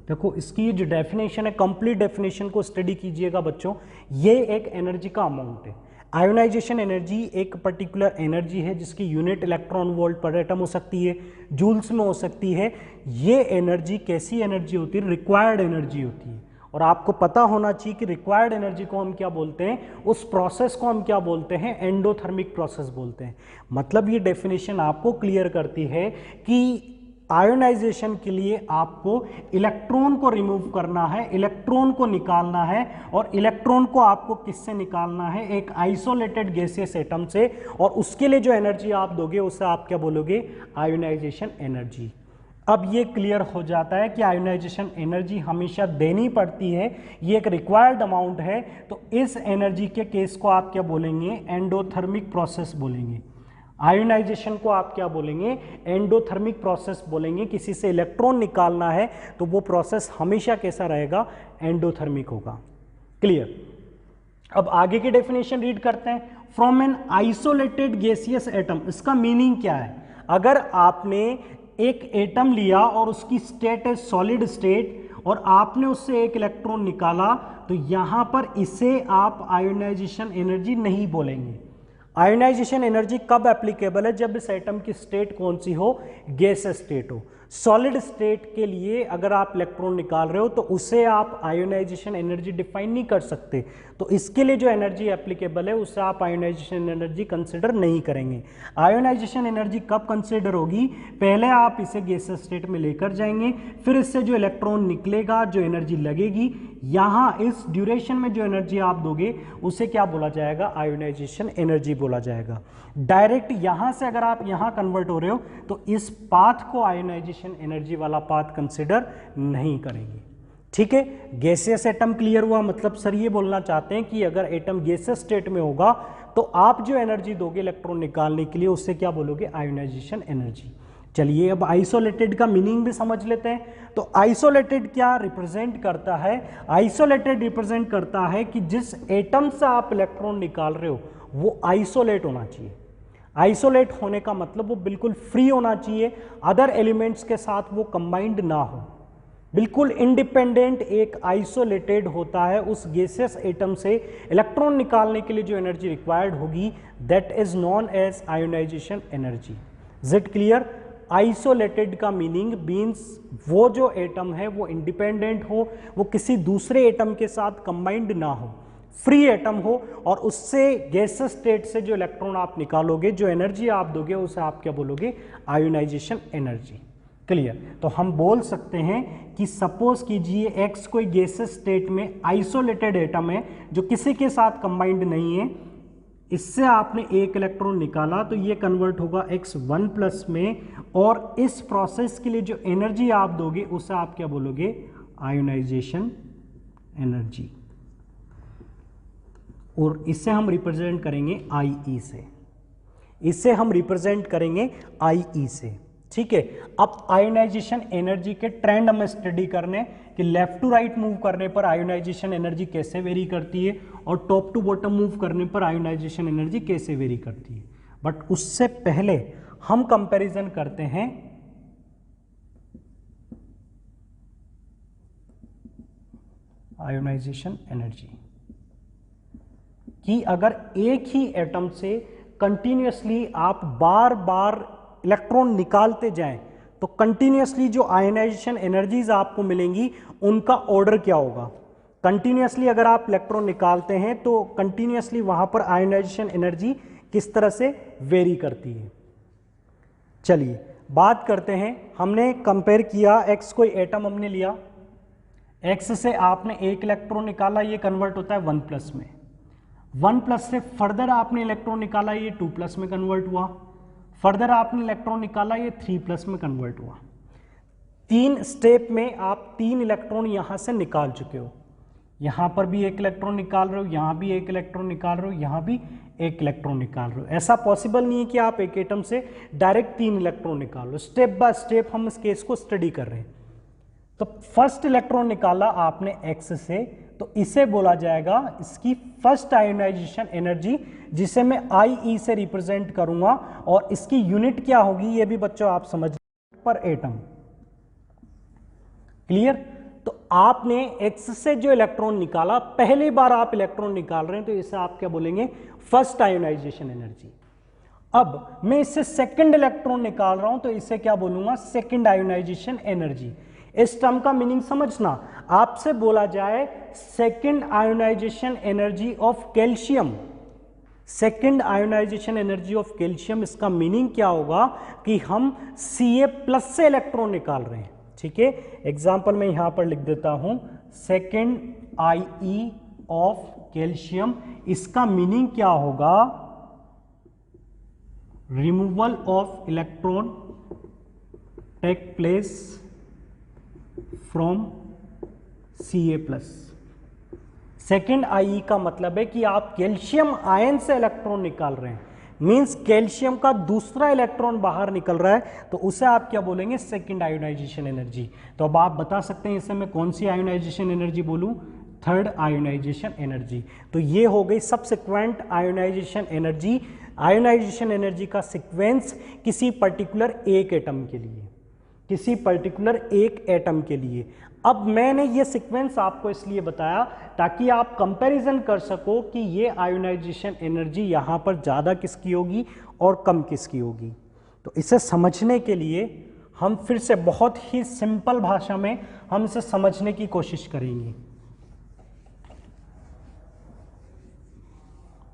देखो इसकी जो डेफिनेशन है, कंप्लीट डेफिनेशन को स्टडी कीजिएगा बच्चों। ये एक एनर्जी का अमाउंट है। आयोनाइजेशन एनर्जी एक पर्टिकुलर एनर्जी है जिसकी यूनिट इलेक्ट्रॉन वोल्ट पर एटम हो सकती है, जूल्स में हो सकती है। ये एनर्जी कैसी एनर्जी होती है? रिक्वायर्ड एनर्जी होती है। और आपको पता होना चाहिए कि रिक्वायर्ड एनर्जी को हम क्या बोलते हैं, उस प्रोसेस को हम क्या बोलते हैं? एंडोथर्मिक प्रोसेस बोलते हैं। मतलब ये डेफिनेशन आपको क्लियर करती है कि आयोनाइजेशन के लिए आपको इलेक्ट्रॉन को रिमूव करना है, इलेक्ट्रॉन को निकालना है। और इलेक्ट्रॉन को आपको किससे निकालना है? एक आइसोलेटेड गैसियस एटम से। और उसके लिए जो एनर्जी आप दोगे उसे आप क्या बोलोगे? Ionisation energy. अब ये क्लियर हो जाता है कि आयोनाइजेशन एनर्जी हमेशा देनी पड़ती है, ये एक रिक्वायर्ड अमाउंट है। तो इस एनर्जी के केस को आप क्या बोलेंगे? एंडोथर्मिक प्रोसेस बोलेंगे। आयोनाइजेशन को आप क्या बोलेंगे? एंडोथर्मिक प्रोसेस बोलेंगे। किसी से इलेक्ट्रॉन निकालना है तो वो प्रोसेस हमेशा कैसा रहेगा? एंडोथर्मिक होगा। क्लियर? अब आगे की डेफिनेशन रीड करते हैं। From an isolated gaseous atom, इसका मीनिंग क्या है? अगर आपने एक एटम लिया और उसकी स्टेट है सॉलिड स्टेट और आपने उससे एक इलेक्ट्रॉन निकाला, तो यहां पर इसे आप आयोनाइजेशन एनर्जी नहीं बोलेंगे। आयोनाइजेशन एनर्जी कब एप्लीकेबल है? जब इस एटम की स्टेट कौन सी हो? गैस स्टेट हो। सॉलिड स्टेट के लिए अगर आप इलेक्ट्रॉन निकाल रहे हो तो उसे आप आयोनाइजेशन एनर्जी डिफाइन नहीं कर सकते। तो इसके लिए जो एनर्जी एप्लीकेबल है उसे आप आयोनाइजेशन एनर्जी कंसिडर नहीं करेंगे। आयोनाइजेशन एनर्जी कब कंसिडर होगी? पहले आप इसे गैस स्टेट में लेकर जाएंगे, फिर इससे जो इलेक्ट्रॉन निकलेगा, जो एनर्जी लगेगी, यहां इस ड्यूरेशन में जो एनर्जी आप दोगे उसे क्या बोला जाएगा? आयोनाइजेशन एनर्जी बोला जाएगा। डायरेक्ट यहां से अगर आप यहां कन्वर्ट हो रहे हो तो इस पाथ को आयोनाइजेशन एनर्जी वाला पाथ कंसिडर नहीं करेंगे। ठीक है? गैसियस एटम क्लियर हुआ। मतलब सर ये बोलना चाहते हैं कि अगर एटम गैसियस स्टेट में होगा तो आप जो एनर्जी दोगे इलेक्ट्रॉन निकालने के लिए उससे क्या बोलोगे? Ionisation energy. चलिए अब आइसोलेटेड का मीनिंग भी समझ लेते हैं। तो आइसोलेटेड क्या रिप्रेजेंट करता है? आइसोलेटेड रिप्रेजेंट करता है कि जिस एटम से आप इलेक्ट्रॉन निकाल रहे हो वो आइसोलेट होना चाहिए। आइसोलेट होने का मतलब वो बिल्कुल फ्री होना चाहिए, अदर एलिमेंट्स के साथ वो कंबाइंड ना हो, बिल्कुल इंडिपेंडेंट एक आइसोलेटेड होता है। उस गैसियस एटम से इलेक्ट्रॉन निकालने के लिए जो एनर्जी रिक्वायर्ड होगी that is known as ionisation energy. Is it clear? Isolated का मीनिंग मीन्स वो जो एटम है वो इंडिपेंडेंट हो, वो किसी दूसरे एटम के साथ कंबाइंड ना हो, फ्री एटम हो, और उससे गैसियस स्टेट से जो इलेक्ट्रॉन आप निकालोगे, जो एनर्जी आप दोगे उसे आप क्या बोलोगे? Ionisation energy. क्लियर? तो हम बोल सकते हैं कि सपोज कीजिए एक्स कोई गैसियस स्टेट में आइसोलेटेड एटम है जो किसी के साथ कंबाइंड नहीं है, इससे आपने एक इलेक्ट्रॉन निकाला तो ये कन्वर्ट होगा x1 प्लस में, और इस प्रोसेस के लिए जो एनर्जी आप दोगे उसे आप क्या बोलोगे? Ionisation energy. और इससे हम रिप्रेजेंट करेंगे IE से, इसे हम रिप्रेजेंट करेंगे IE से। ठीक है? अब आयोनाइजेशन एनर्जी के ट्रेंड हमें स्टडी करने कि लेफ्ट टू राइट मूव करने पर आयोनाइजेशन एनर्जी कैसे वेरी करती है और टॉप टू बॉटम मूव करने पर आयोनाइजेशन एनर्जी कैसे वेरी करती है। बट उससे पहले हम कंपैरिजन करते हैं आयोनाइजेशन एनर्जी कि अगर एक ही एटम से कंटिन्यूअसली आप बार बार इलेक्ट्रॉन निकालते जाएं तो कंटिन्यूअसली जो आयोनाइजेशन एनर्जीज आपको मिलेंगी उनका ऑर्डर क्या होगा? कंटिन्यूअसली अगर आप इलेक्ट्रॉन निकालते हैं तो कंटिन्यूअसली वहां पर आयोनाइजेशन एनर्जी किस तरह से वेरी करती है। चलिए बात करते हैं। हमने कंपेयर किया, एक्स कोई एटम हमने लिया, एक्स से आपने एक इलेक्ट्रॉन निकाला, ये कन्वर्ट होता है 1 प्लस में। 1 प्लस से फर्दर आपने इलेक्ट्रॉन निकाला, ये 2 प्लस में कन्वर्ट हुआ। फर्दर आपने इलेक्ट्रॉन निकाला, ये 3 प्लस में कन्वर्ट हुआ। 3 स्टेप में आप 3 इलेक्ट्रॉन यहां से निकाल चुके हो। यहां पर भी एक इलेक्ट्रॉन निकाल रहे हो, यहां भी एक इलेक्ट्रॉन निकाल रहे हो, यहां भी एक इलेक्ट्रॉन निकाल रहे हो। ऐसा पॉसिबल नहीं है कि आप एक एटम से डायरेक्ट 3 इलेक्ट्रॉन निकाल लो। स्टेप बाय स्टेप हम इस केस को स्टडी कर रहे हैं। तो फर्स्ट इलेक्ट्रॉन निकाला आपने एक्स से, तो इसे बोला जाएगा इसकी फर्स्ट आयोनाइजेशन एनर्जी, जिसे मैं IE से रिप्रेजेंट करूंगा, और इसकी यूनिट क्या होगी ये भी बच्चों आप समझ, पर एटम। क्लियर? तो आपने X से जो इलेक्ट्रॉन निकाला, पहली बार आप इलेक्ट्रॉन निकाल रहे हैं, तो इसे आप क्या बोलेंगे, फर्स्ट आयोनाइजेशन एनर्जी। अब मैं इससे सेकंड इलेक्ट्रॉन निकाल रहा हूं, तो इसे क्या बोलूंगा, सेकंड आयोनाइजेशन एनर्जी। इस टर्म का मीनिंग समझना, आपसे बोला जाए second ionisation energy of calcium, second ionisation energy of calcium, इसका मीनिंग क्या होगा कि हम Ca+ से इलेक्ट्रॉन निकाल रहे हैं। ठीक है, एग्जांपल मैं यहां पर लिख देता हूं, सेकंड IE ऑफ कैल्शियम, इसका मीनिंग क्या होगा, removal of electron take place from Ca+। Second IE का मतलब है कि आप कैल्शियम आयन से इलेक्ट्रॉन निकाल रहे हैं, मींस कैल्शियम का दूसरा इलेक्ट्रॉन बाहर निकल रहा है, तो उसे आप क्या बोलेंगे, सेकेंड आयोनाइजेशन एनर्जी। तो अब आप बता सकते हैं इसे मैं कौन सी आयोनाइजेशन एनर्जी बोलूं, थर्ड आयोनाइजेशन एनर्जी। तो ये हो गई subsequent ionisation energy. Ionisation energy का सीक्वेंस किसी पर्टिकुलर एक एटम के लिए, किसी पर्टिकुलर एक एटम के लिए। अब मैंने ये सीक्वेंस आपको इसलिए बताया ताकि आप कंपैरिजन कर सको कि ये आयोनाइजेशन एनर्जी यहाँ पर ज़्यादा किसकी होगी और कम किसकी होगी। तो इसे समझने के लिए हम फिर से बहुत ही सिंपल भाषा में हम इसे समझने की कोशिश करेंगे।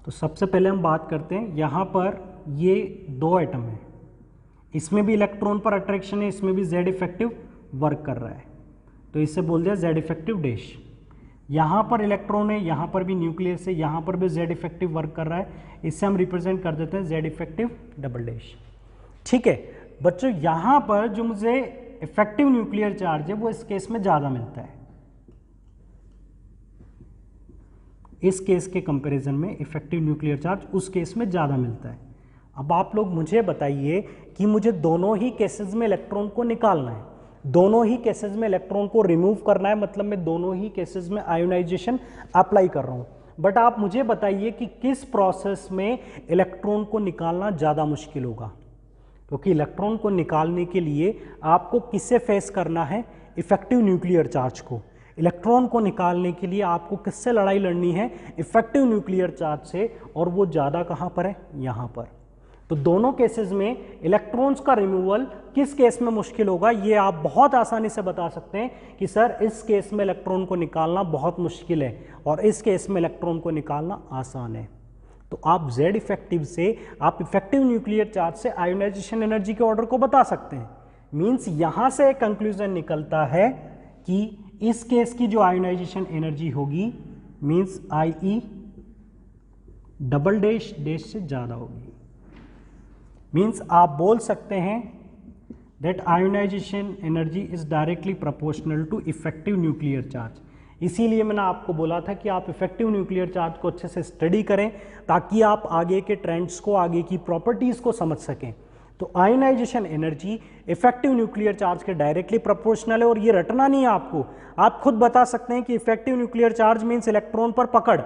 तो सबसे पहले हम बात करते हैं, यहाँ पर ये दो एटम है, इसमें भी इलेक्ट्रॉन पर अट्रैक्शन है, इसमें भी Z इफेक्टिव वर्क कर रहा है, तो इसे बोल दिया Z इफेक्टिव डैश। यहाँ पर इलेक्ट्रॉन है, यहाँ पर भी न्यूक्लियस है, यहाँ पर भी Z इफेक्टिव वर्क कर रहा है, इसे हम रिप्रेजेंट कर देते हैं Z इफेक्टिव डबल डैश। ठीक है बच्चों, यहाँ पर जो मुझे इफेक्टिव न्यूक्लियर चार्ज है वो इस केस में ज़्यादा मिलता है, इस केस के कंपैरिजन में इफेक्टिव न्यूक्लियर चार्ज उस केस में ज़्यादा मिलता है। अब आप लोग मुझे बताइए कि मुझे दोनों ही केसेस में इलेक्ट्रॉन को निकालना है, दोनों ही केसेस में इलेक्ट्रॉन को रिमूव करना है, मतलब मैं दोनों ही केसेस में आयोनाइजेशन अप्लाई कर रहा हूँ। बट आप मुझे बताइए कि किस प्रोसेस में इलेक्ट्रॉन को निकालना ज़्यादा मुश्किल होगा, क्योंकि इलेक्ट्रॉन को निकालने के लिए आपको किससे फेस करना है, इफेक्टिव न्यूक्लियर चार्ज को। इलेक्ट्रॉन को निकालने के लिए आपको किससे लड़ाई लड़नी है, इफेक्टिव न्यूक्लियर चार्ज से, और वो ज़्यादा कहाँ पर है, यहाँ पर। तो दोनों केसेस में इलेक्ट्रॉन्स का रिमूवल किस केस में मुश्किल होगा, ये आप बहुत आसानी से बता सकते हैं कि सर इस केस में इलेक्ट्रॉन को निकालना बहुत मुश्किल है और इस केस में इलेक्ट्रॉन को निकालना आसान है। तो आप Z इफेक्टिव से, आप इफेक्टिव न्यूक्लियर चार्ज से आयोनाइजेशन एनर्जी के ऑर्डर को बता सकते हैं। मीन्स यहाँ से एक कंक्लूजन निकलता है कि इस केस की जो आयोनाइजेशन एनर्जी होगी means IE double dash dash से ज़्यादा होगी। मीन्स आप बोल सकते हैं that ionisation energy is directly proportional to effective nuclear charge. इसीलिए मैंने आपको बोला था कि आप इफेक्टिव न्यूक्लियर चार्ज को अच्छे से स्टडी करें ताकि आप आगे के ट्रेंड्स को, आगे की प्रॉपर्टीज़ को समझ सकें। तो ionisation energy effective nuclear charge के डायरेक्टली प्रोपोर्शनल है, और ये रटना नहीं है आपको, आप खुद बता सकते हैं कि effective nuclear charge means electron पर पकड़,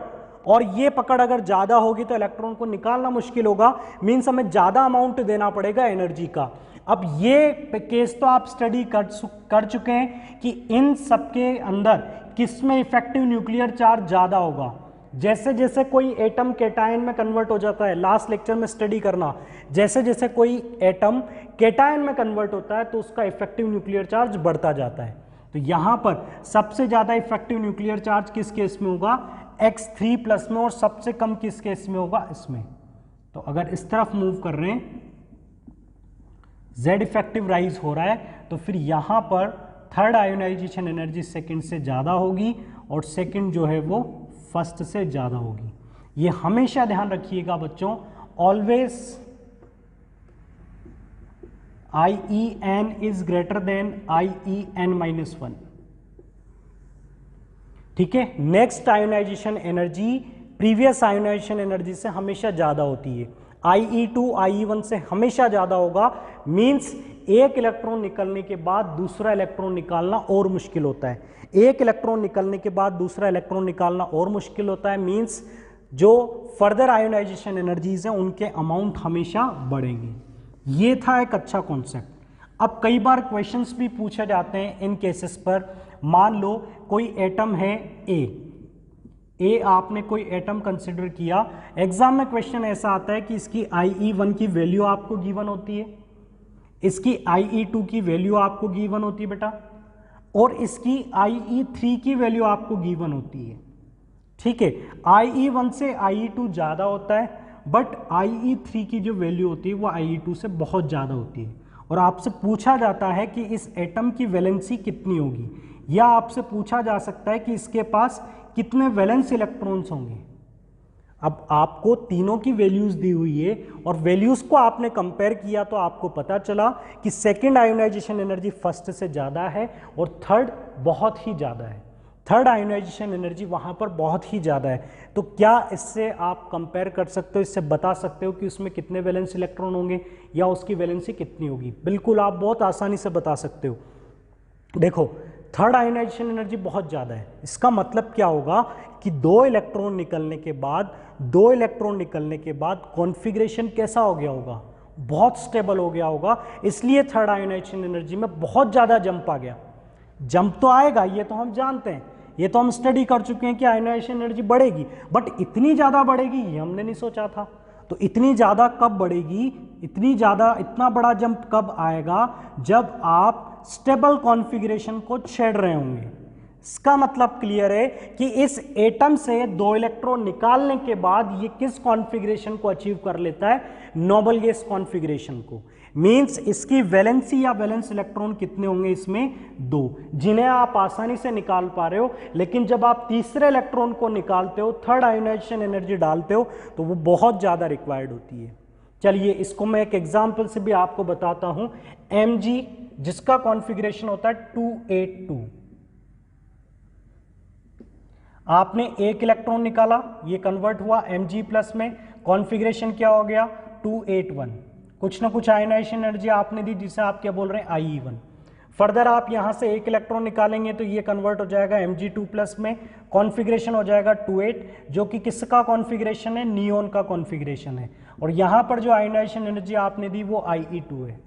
और ये पकड़ अगर ज़्यादा होगी तो इलेक्ट्रॉन को निकालना मुश्किल होगा, मीन्स हमें ज़्यादा अमाउंट देना पड़ेगा एनर्जी का। अब ये केस तो आप स्टडी कर चुके हैं कि इन सबके अंदर किस में इफेक्टिव न्यूक्लियर चार्ज ज़्यादा होगा। जैसे जैसे कोई एटम केटायन में कन्वर्ट हो जाता है, लास्ट लेक्चर में स्टडी करना, जैसे जैसे कोई एटम केटायन में कन्वर्ट होता है तो उसका इफेक्टिव न्यूक्लियर चार्ज बढ़ता जाता है। तो यहाँ पर सबसे ज़्यादा इफेक्टिव न्यूक्लियर चार्ज किस केस में होगा, X3+ में, और सबसे कम किस केस में होगा, इसमें। तो अगर इस तरफ मूव कर रहे हैं, Z इफेक्टिव राइज हो रहा है, तो फिर यहाँ पर थर्ड आयोनाइजेशन एनर्जी सेकंड से ज़्यादा होगी और सेकंड जो है वो फर्स्ट से ज़्यादा होगी। ये हमेशा ध्यान रखिएगा बच्चों, always IEN is greater than IEN-1। ठीक है, next ionization energy previous ionization energy से हमेशा ज़्यादा होती है, IE2 IE1 से हमेशा ज़्यादा होगा। मीन्स एक इलेक्ट्रॉन निकलने के बाद दूसरा इलेक्ट्रॉन निकालना और मुश्किल होता है। एक इलेक्ट्रॉन निकलने के बाद दूसरा इलेक्ट्रॉन निकालना और मुश्किल होता है, मीन्स जो फर्दर आयोनाइजेशन एनर्जीज हैं उनके अमाउंट हमेशा बढ़ेंगे। ये था एक अच्छा कॉन्सेप्ट। अब कई बार क्वेश्चंस भी पूछे जाते हैं इन केसेस पर। मान लो कोई एटम है ए, आपने कोई एटम कंसिडर किया, एग्जाम में क्वेश्चन ऐसा आता है कि इसकी IE1 की वैल्यू आपको गिवन होती है, इसकी IE2 की वैल्यू आपको गिवन होती है बेटा, और इसकी IE3 की वैल्यू आपको गिवन होती है। ठीक है, IE1 से IE2 ज़्यादा होता है, बट IE3 की जो वैल्यू होती है वो IE2 से बहुत ज़्यादा होती है। और आपसे पूछा जाता है कि इस एटम की वैलेंसी कितनी होगी, या आपसे पूछा जा सकता है कि इसके पास कितने वैलेंस इलेक्ट्रॉन्स होंगे। अब आपको तीनों की वैल्यूज दी हुई है और वैल्यूज को आपने कंपेयर किया तो आपको पता चला कि सेकेंड आयोनाइजेशन एनर्जी फर्स्ट से ज़्यादा है और थर्ड बहुत ही ज़्यादा है। थर्ड आयोनाइजेशन एनर्जी वहाँ पर बहुत ही ज़्यादा है। तो क्या इससे आप कंपेयर कर सकते हो, इससे बता सकते हो कि उसमें कितने वैलेंस इलेक्ट्रॉन होंगे या उसकी वैलेंसी कितनी होगी? बिल्कुल, आप बहुत आसानी से बता सकते हो। देखो, थर्ड आयोनाइजेशन एनर्जी बहुत ज़्यादा है, इसका मतलब क्या होगा कि दो इलेक्ट्रॉन निकलने के बाद कॉन्फ़िगरेशन कैसा हो गया होगा? बहुत स्टेबल हो गया होगा। इसलिए थर्ड आयोनाइजेशन एनर्जी में बहुत ज़्यादा जंप आ गया। जंप तो आएगा, ये तो हम जानते हैं, ये तो हम स्टडी कर चुके हैं कि आयोनाइजेशन एनर्जी बढ़ेगी, बट इतनी ज़्यादा बढ़ेगी ये हमने नहीं सोचा था। तो इतनी ज़्यादा कब बढ़ेगी, इतना बड़ा जंप कब आएगा? जब आप स्टेबल कॉन्फ़िगरेशन को छेड़ रहे होंगे। इसका मतलब क्लियर है कि इस एटम से दो इलेक्ट्रॉन निकालने के बाद ये किस कॉन्फ़िगरेशन को अचीव कर लेता है? नोबल गैस कॉन्फ़िगरेशन को। मींस इसकी वैलेंसी या वैलेंस इलेक्ट्रॉन कितने होंगे? इसमें दो, जिन्हें आप आसानी से निकाल पा रहे हो। लेकिन जब आप तीसरे इलेक्ट्रॉन को निकालते हो, थर्ड आयोनाइजेशन एनर्जी डालते हो, तो वो बहुत ज़्यादा रिक्वायर्ड होती है। चलिए, इसको मैं एक एग्जाम्पल से भी आपको बताता हूं। Mg, जिसका कॉन्फ़िगरेशन होता है 282, आपने एक इलेक्ट्रॉन निकाला, ये कन्वर्ट हुआ Mg प्लस में, कॉन्फ़िगरेशन क्या हो गया? 281। कुछ ना कुछ आयोनाइजेशन एनर्जी आपने दी जिसे आप क्या बोल रहे हैं? IE1। फर्दर आप यहां से एक इलेक्ट्रॉन निकालेंगे तो ये कन्वर्ट हो जाएगा Mg2 प्लस में, कॉन्फ़िगरेशन हो जाएगा 28, जो कि किसका कॉन्फ़िगरेशन है? नियोन का कॉन्फ़िगरेशन है। और यहां पर जो आयोनाइजेशन एनर्जी आपने दी वो IE2 है।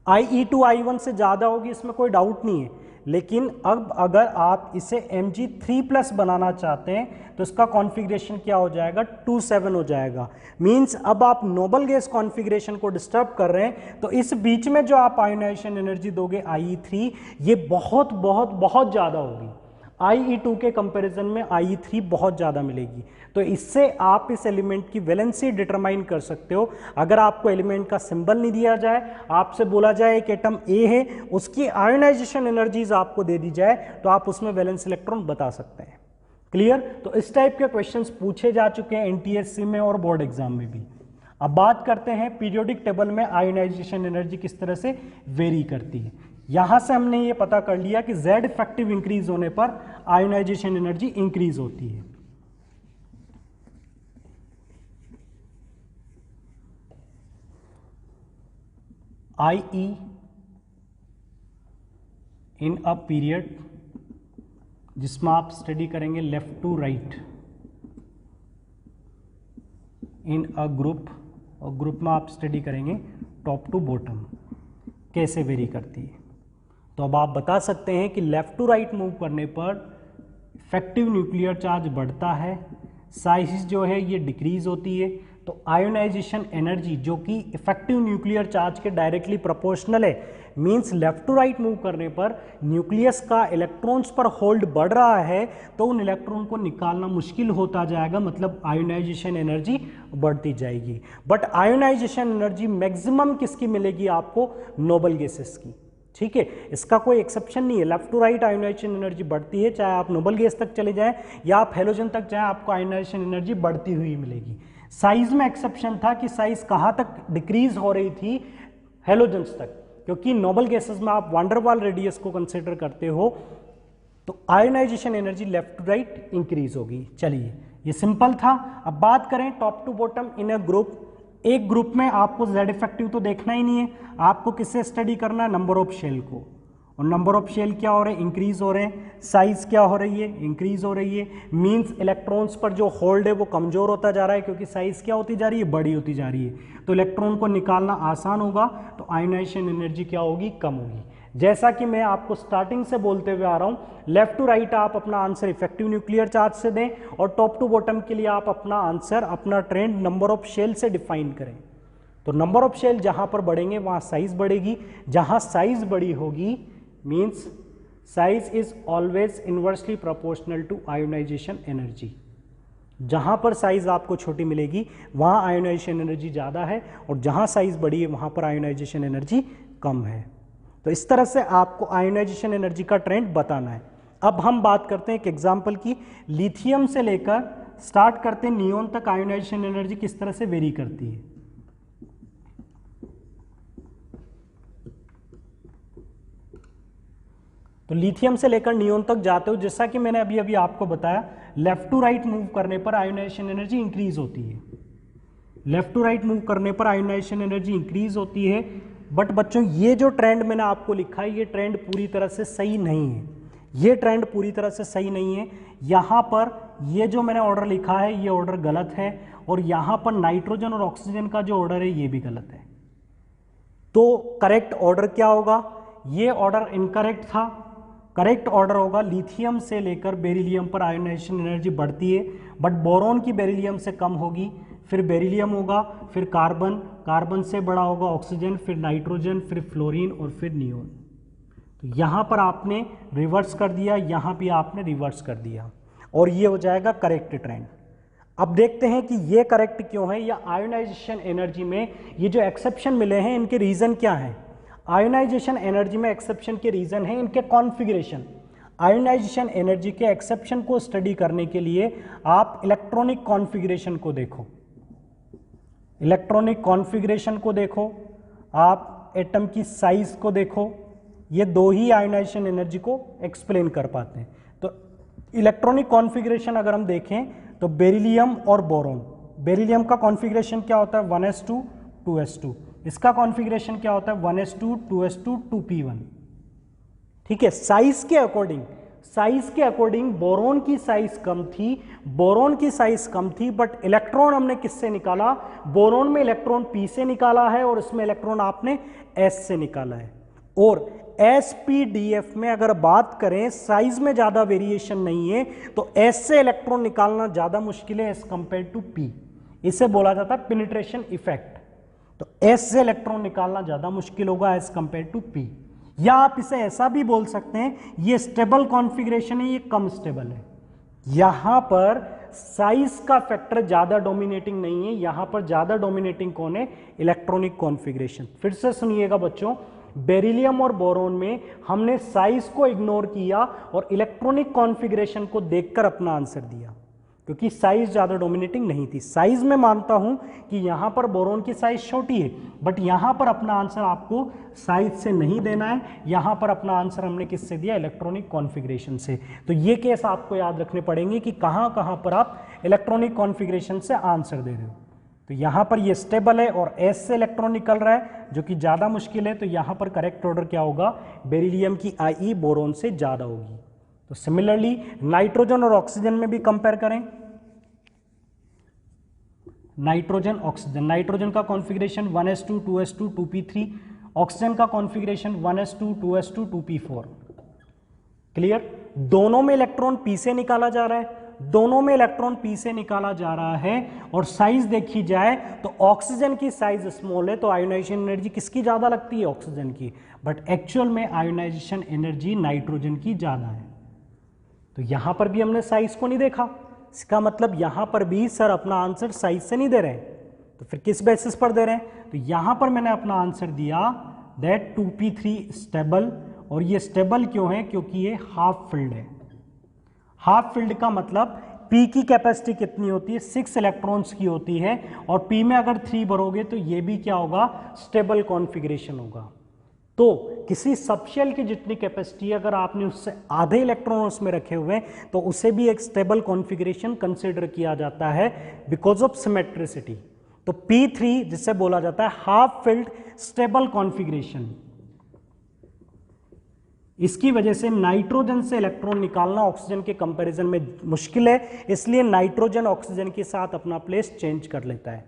IE2 I1 से ज़्यादा होगी, इसमें कोई डाउट नहीं है। लेकिन अब अगर आप इसे Mg3 प्लस बनाना चाहते हैं तो इसका कॉन्फ़िगरेशन क्या हो जाएगा? 27 हो जाएगा। मींस अब आप नोबल गैस कॉन्फ़िगरेशन को डिस्टर्ब कर रहे हैं, तो इस बीच में जो आप आयोनाइजेशन एनर्जी दोगे IE3, ये बहुत बहुत बहुत ज़्यादा होगी। IE2 के कंपैरिजन में IE3 बहुत ज़्यादा मिलेगी। तो इससे आप इस एलिमेंट की वैलेंसी डिटरमाइन कर सकते हो। अगर आपको एलिमेंट का सिंबल नहीं दिया जाए, आपसे बोला जाए एक एटम A है, उसकी आयोनाइजेशन एनर्जीज आपको दे दी जाए, तो आप उसमें वैलेंस इलेक्ट्रॉन बता सकते हैं। क्लियर? तो इस टाइप के क्वेश्चंस पूछे जा चुके हैं NTSC में और बोर्ड एग्जाम में भी। अब बात करते हैं पीरियोडिक टेबल में आयोनाइजेशन एनर्जी किस तरह से वेरी करती है। यहां से हमने ये पता कर लिया कि Z इफेक्टिव इंक्रीज होने पर आयोनाइजेशन एनर्जी इंक्रीज होती है। IE इन अ पीरियड, जिसमें आप स्टडी करेंगे left to right in a group, और ग्रुप में आप स्टडी करेंगे टॉप टू बॉटम, कैसे वेरी करती है। तो अब आप बता सकते हैं कि लेफ्ट टू राइट मूव करने पर इफेक्टिव न्यूक्लियर चार्ज बढ़ता है, साइज जो है ये डिक्रीज होती है। तो आयोनाइजेशन एनर्जी जो कि इफेक्टिव न्यूक्लियर चार्ज के डायरेक्टली प्रोपोर्शनल है, means left to right move करने पर न्यूक्लियस का इलेक्ट्रॉन्स पर होल्ड बढ़ रहा है, तो उन इलेक्ट्रॉन को निकालना मुश्किल होता जाएगा, मतलब आयोनाइजेशन एनर्जी बढ़ती जाएगी। बट आयोनाइजेशन एनर्जी मैक्सिमम किसकी मिलेगी आपको? नोबल गैसेस की। ठीक है, इसका कोई एक्सेप्शन नहीं है। Left to right ionization energy बढ़ती है, चाहे आप नोबल गैस तक चले जाएं या आप हेलोजन तक जाएं, आपको आयोनाइजेशन एनर्जी बढ़ती हुई मिलेगी। साइज में एक्सेप्शन था कि साइज कहाँ तक डिक्रीज हो रही थी? हेलोजन्स तक, क्योंकि नोबल गैसेस में आप वांडर वाल रेडियस को कंसिडर करते हो, तो ionisation energy left to right increase होगी। चलिए, ये सिंपल था। अब बात करें top to bottom in a group. एक ग्रुप में आपको Z इफेक्टिव तो देखना ही नहीं है, आपको किससे स्टडी करना है? नंबर ऑफ शेल को। और नंबर ऑफ शेल क्या हो रहे हैं, इंक्रीज हो रहे हैं, साइज क्या हो रही है, इंक्रीज हो रही है। मींस इलेक्ट्रॉन्स पर जो होल्ड है वो कमजोर होता जा रहा है क्योंकि साइज क्या होती जा रही है, बड़ी होती जा रही है। तो इलेक्ट्रॉन को निकालना आसान होगा, तो आयोनाइजेशन एनर्जी क्या होगी, कम होगी। जैसा कि मैं आपको स्टार्टिंग से बोलते हुए आ रहा हूं, लेफ्ट टू राइट आप अपना आंसर इफेक्टिव न्यूक्लियर चार्ज से दें और टॉप टू बॉटम के लिए आप अपना आंसर, अपना ट्रेंड नंबर ऑफ शेल से डिफाइन करें। तो नंबर ऑफ शेल जहां पर बढ़ेंगे वहां साइज बढ़ेगी, जहां साइज बड़ी होगी means size is always inversely proportional to ionization energy. जहां पर साइज आपको छोटी मिलेगी वहां आयोनाइजेशन एनर्जी ज़्यादा है और जहां साइज बड़ी है वहां पर आयोनाइजेशन एनर्जी कम है। तो इस तरह से आपको आयोनाइजेशन एनर्जी का ट्रेंड बताना है। अब हम बात करते हैं एक एग्जांपल की, लिथियम से लेकर स्टार्ट करते हैं नियोन तक आयोनाइजेशन एनर्जी किस तरह से वेरी करती है। तो लिथियम से लेकर नियोन तक जाते हो, जैसा कि मैंने अभी अभी आपको बताया, लेफ्ट टू राइट मूव करने पर आयोनाइजेशन एनर्जी इंक्रीज होती है। लेफ्ट टू राइट मूव करने पर आयोनाइजेशन एनर्जी इंक्रीज होती है। बट बच्चों ये जो ट्रेंड मैंने आपको लिखा है ये ट्रेंड पूरी तरह से सही नहीं है, ये ट्रेंड पूरी तरह से सही नहीं है। यहाँ पर ये जो मैंने ऑर्डर लिखा है ये ऑर्डर गलत है और यहाँ पर नाइट्रोजन और ऑक्सीजन का जो ऑर्डर है ये भी गलत है। तो करेक्ट ऑर्डर क्या होगा, ये ऑर्डर इनकरेक्ट था। करेक्ट ऑर्डर होगा लिथियम से लेकर बेरिलियम पर आयोनाइजेशन एनर्जी बढ़ती है, बट बोरॉन की बेरिलियम से कम होगी, फिर बेरिलियम होगा, फिर कार्बन, कार्बन से बड़ा होगा ऑक्सीजन, फिर नाइट्रोजन, फिर फ्लोरीन और फिर नियोन। तो यहाँ पर आपने रिवर्स कर दिया, यहाँ भी आपने रिवर्स कर दिया और ये हो जाएगा करेक्ट ट्रेंड। अब देखते हैं कि ये करेक्ट क्यों है, या आयोनाइजेशन एनर्जी में ये जो एक्सेप्शन मिले हैं इनके रीज़न क्या हैं। आयोनाइजेशन एनर्जी में एक्सेप्शन के रीज़न हैं इनके कॉन्फ़िगरेशन। आयोनाइजेशन एनर्जी के एक्सेप्शन को स्टडी करने के लिए आप इलेक्ट्रॉनिक कॉन्फ़िगरेशन को देखो, इलेक्ट्रॉनिक कॉन्फ़िगरेशन को देखो, आप एटम की साइज को देखो, ये दो ही आयोनाइजेशन एनर्जी को एक्सप्लेन कर पाते हैं। तो इलेक्ट्रॉनिक कॉन्फ़िगरेशन अगर हम देखें तो बेरिलियम और बोरॉन, बेरिलियम का कॉन्फ़िगरेशन क्या होता है 1s2 2s2, इसका कॉन्फ़िगरेशन क्या होता है 1s2 2s2 2p1। ठीक है, साइज के अकॉर्डिंग, साइज के अकॉर्डिंग बोरॉन की साइज कम थी, बोरॉन की साइज कम थी, बट इलेक्ट्रॉन हमने किससे निकाला, बोरॉन में इलेक्ट्रॉन p से निकाला है और इसमें इलेक्ट्रॉन आपने s से निकाला है। और SPDF में अगर बात करें साइज में ज्यादा वेरिएशन नहीं है तो S से इलेक्ट्रॉन निकालना ज्यादा मुश्किल है एज कंपेयर टू P। इसे बोला जाता है पेनिट्रेशन इफेक्ट। तो S से इलेक्ट्रॉन निकालना ज्यादा मुश्किल होगा एज कंपेयर टू P। या आप इसे ऐसा भी बोल सकते हैं ये स्टेबल कॉन्फ़िगरेशन है, ये कम स्टेबल है। यहां पर साइज का फैक्टर ज्यादा डोमिनेटिंग नहीं है, यहां पर ज्यादा डोमिनेटिंग कौन है, इलेक्ट्रॉनिक कॉन्फ़िगरेशन। फिर से सुनिएगा बच्चों, बेरिलियम और बोरॉन में हमने साइज को इग्नोर किया और इलेक्ट्रॉनिक कॉन्फ़िगरेशन को देखकर अपना आंसर दिया, क्योंकि साइज ज्यादा डोमिनेटिंग नहीं थी। साइज में मानता हूं कि यहां पर बोरॉन की साइज छोटी है, बट यहां पर अपना आंसर आपको साइज से नहीं देना है, यहां पर अपना आंसर हमने किससे दिया, इलेक्ट्रॉनिक कॉन्फ़िगरेशन से। तो ये केस आपको याद रखने पड़ेंगे कि कहां कहां पर आप इलेक्ट्रॉनिक कॉन्फ़िगरेशन से आंसर दे रहे हो। तो यहां पर ये स्टेबल है और S से इलेक्ट्रॉन निकल रहा है जो कि ज्यादा मुश्किल है, तो यहां पर करेक्ट ऑर्डर क्या होगा, बेरिलियम की IE बोरॉन से ज्यादा होगी। तो सिमिलरली नाइट्रोजन और ऑक्सीजन में भी कंपेयर करें, नाइट्रोजन ऑक्सीजन, नाइट्रोजन का configuration 1s2 2s2 2p3, oxygen का configuration 1s2 2s2 2p4। Clear, दोनों में इलेक्ट्रॉन P से निकाला जा रहा है, दोनों में इलेक्ट्रॉन P से निकाला जा रहा है और साइज देखी जाए तो ऑक्सीजन की साइज स्मॉल है, तो आयोनाइजेशन एनर्जी किसकी ज्यादा लगती है, ऑक्सीजन की। बट एक्चुअल में आयोनाइजेशन एनर्जी नाइट्रोजन की ज्यादा है। तो यहां पर भी हमने साइज को नहीं देखा, इसका मतलब यहां पर भी सर अपना आंसर साइज से नहीं दे रहे हैं, तो फिर किस बेसिस पर दे रहे हैं। तो यहां पर मैंने अपना आंसर दिया दैट 2p3 स्टेबल। और ये स्टेबल क्यों है, क्योंकि ये हाफ फिल्ड है। हाफ फील्ड का मतलब P की कैपेसिटी कितनी होती है, 6 इलेक्ट्रॉन्स की होती है, और P में अगर 3 भरोगे तो ये भी क्या होगा, स्टेबल कॉन्फ़िगरेशन होगा। तो किसी सबशेल की जितनी कैपेसिटी अगर आपने उससे आधे इलेक्ट्रॉन उसमें रखे हुए हैं तो उसे भी एक स्टेबल कॉन्फ़िगरेशन कंसिडर किया जाता है बिकॉज ऑफ सिमेट्रिसिटी। तो P3 जिसे बोला जाता है हाफ फील्ड स्टेबल कॉन्फ़िगरेशन, इसकी वजह से नाइट्रोजन से इलेक्ट्रॉन निकालना ऑक्सीजन के कंपैरिजन में मुश्किल है, इसलिए नाइट्रोजन ऑक्सीजन के साथ अपना प्लेस चेंज कर लेता है।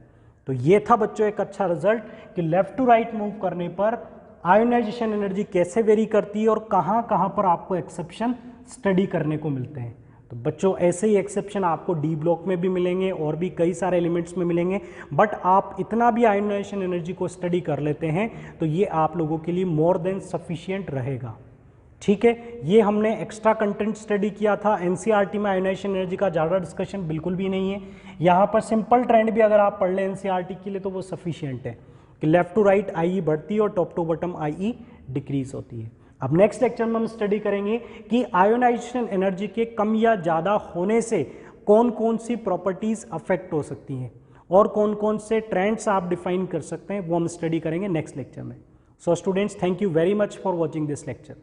तो ये था बच्चों एक अच्छा रिजल्ट कि लेफ्ट टू राइट मूव करने पर आयोनाइजेशन एनर्जी कैसे वेरी करती है और कहाँ कहाँ पर आपको एक्सेप्शन स्टडी करने को मिलते हैं। तो बच्चों ऐसे ही एक्सेप्शन आपको डी ब्लॉक में भी मिलेंगे और भी कई सारे एलिमेंट्स में मिलेंगे, बट आप इतना भी आयोनाइजेशन एनर्जी को स्टडी कर लेते हैं तो ये आप लोगों के लिए मोर देन सफिशिएंट रहेगा। ठीक है, ये हमने एक्स्ट्रा कंटेंट स्टडी किया था। एनसीईआरटी में आयोनाइजेशन एनर्जी का ज़्यादा डिस्कशन बिल्कुल भी नहीं है। यहाँ पर सिंपल ट्रेंड भी अगर आप पढ़ लें एनसीईआरटी के लिए तो वो सफिशिएंट है कि लेफ्ट टू राइट आई बढ़ती है और top to bottom I decrease होती है। अब नेक्स्ट लेक्चर में हम स्टडी करेंगे कि आयोनाइजेशन एनर्जी के कम या ज़्यादा होने से कौन कौन सी प्रॉपर्टीज़ अफेक्ट हो सकती हैं और कौन कौन से ट्रेंड्स आप डिफाइन कर सकते हैं, वो हम स्टडी करेंगे नेक्स्ट लेक्चर में। So students, thank you very much for watching this lecture.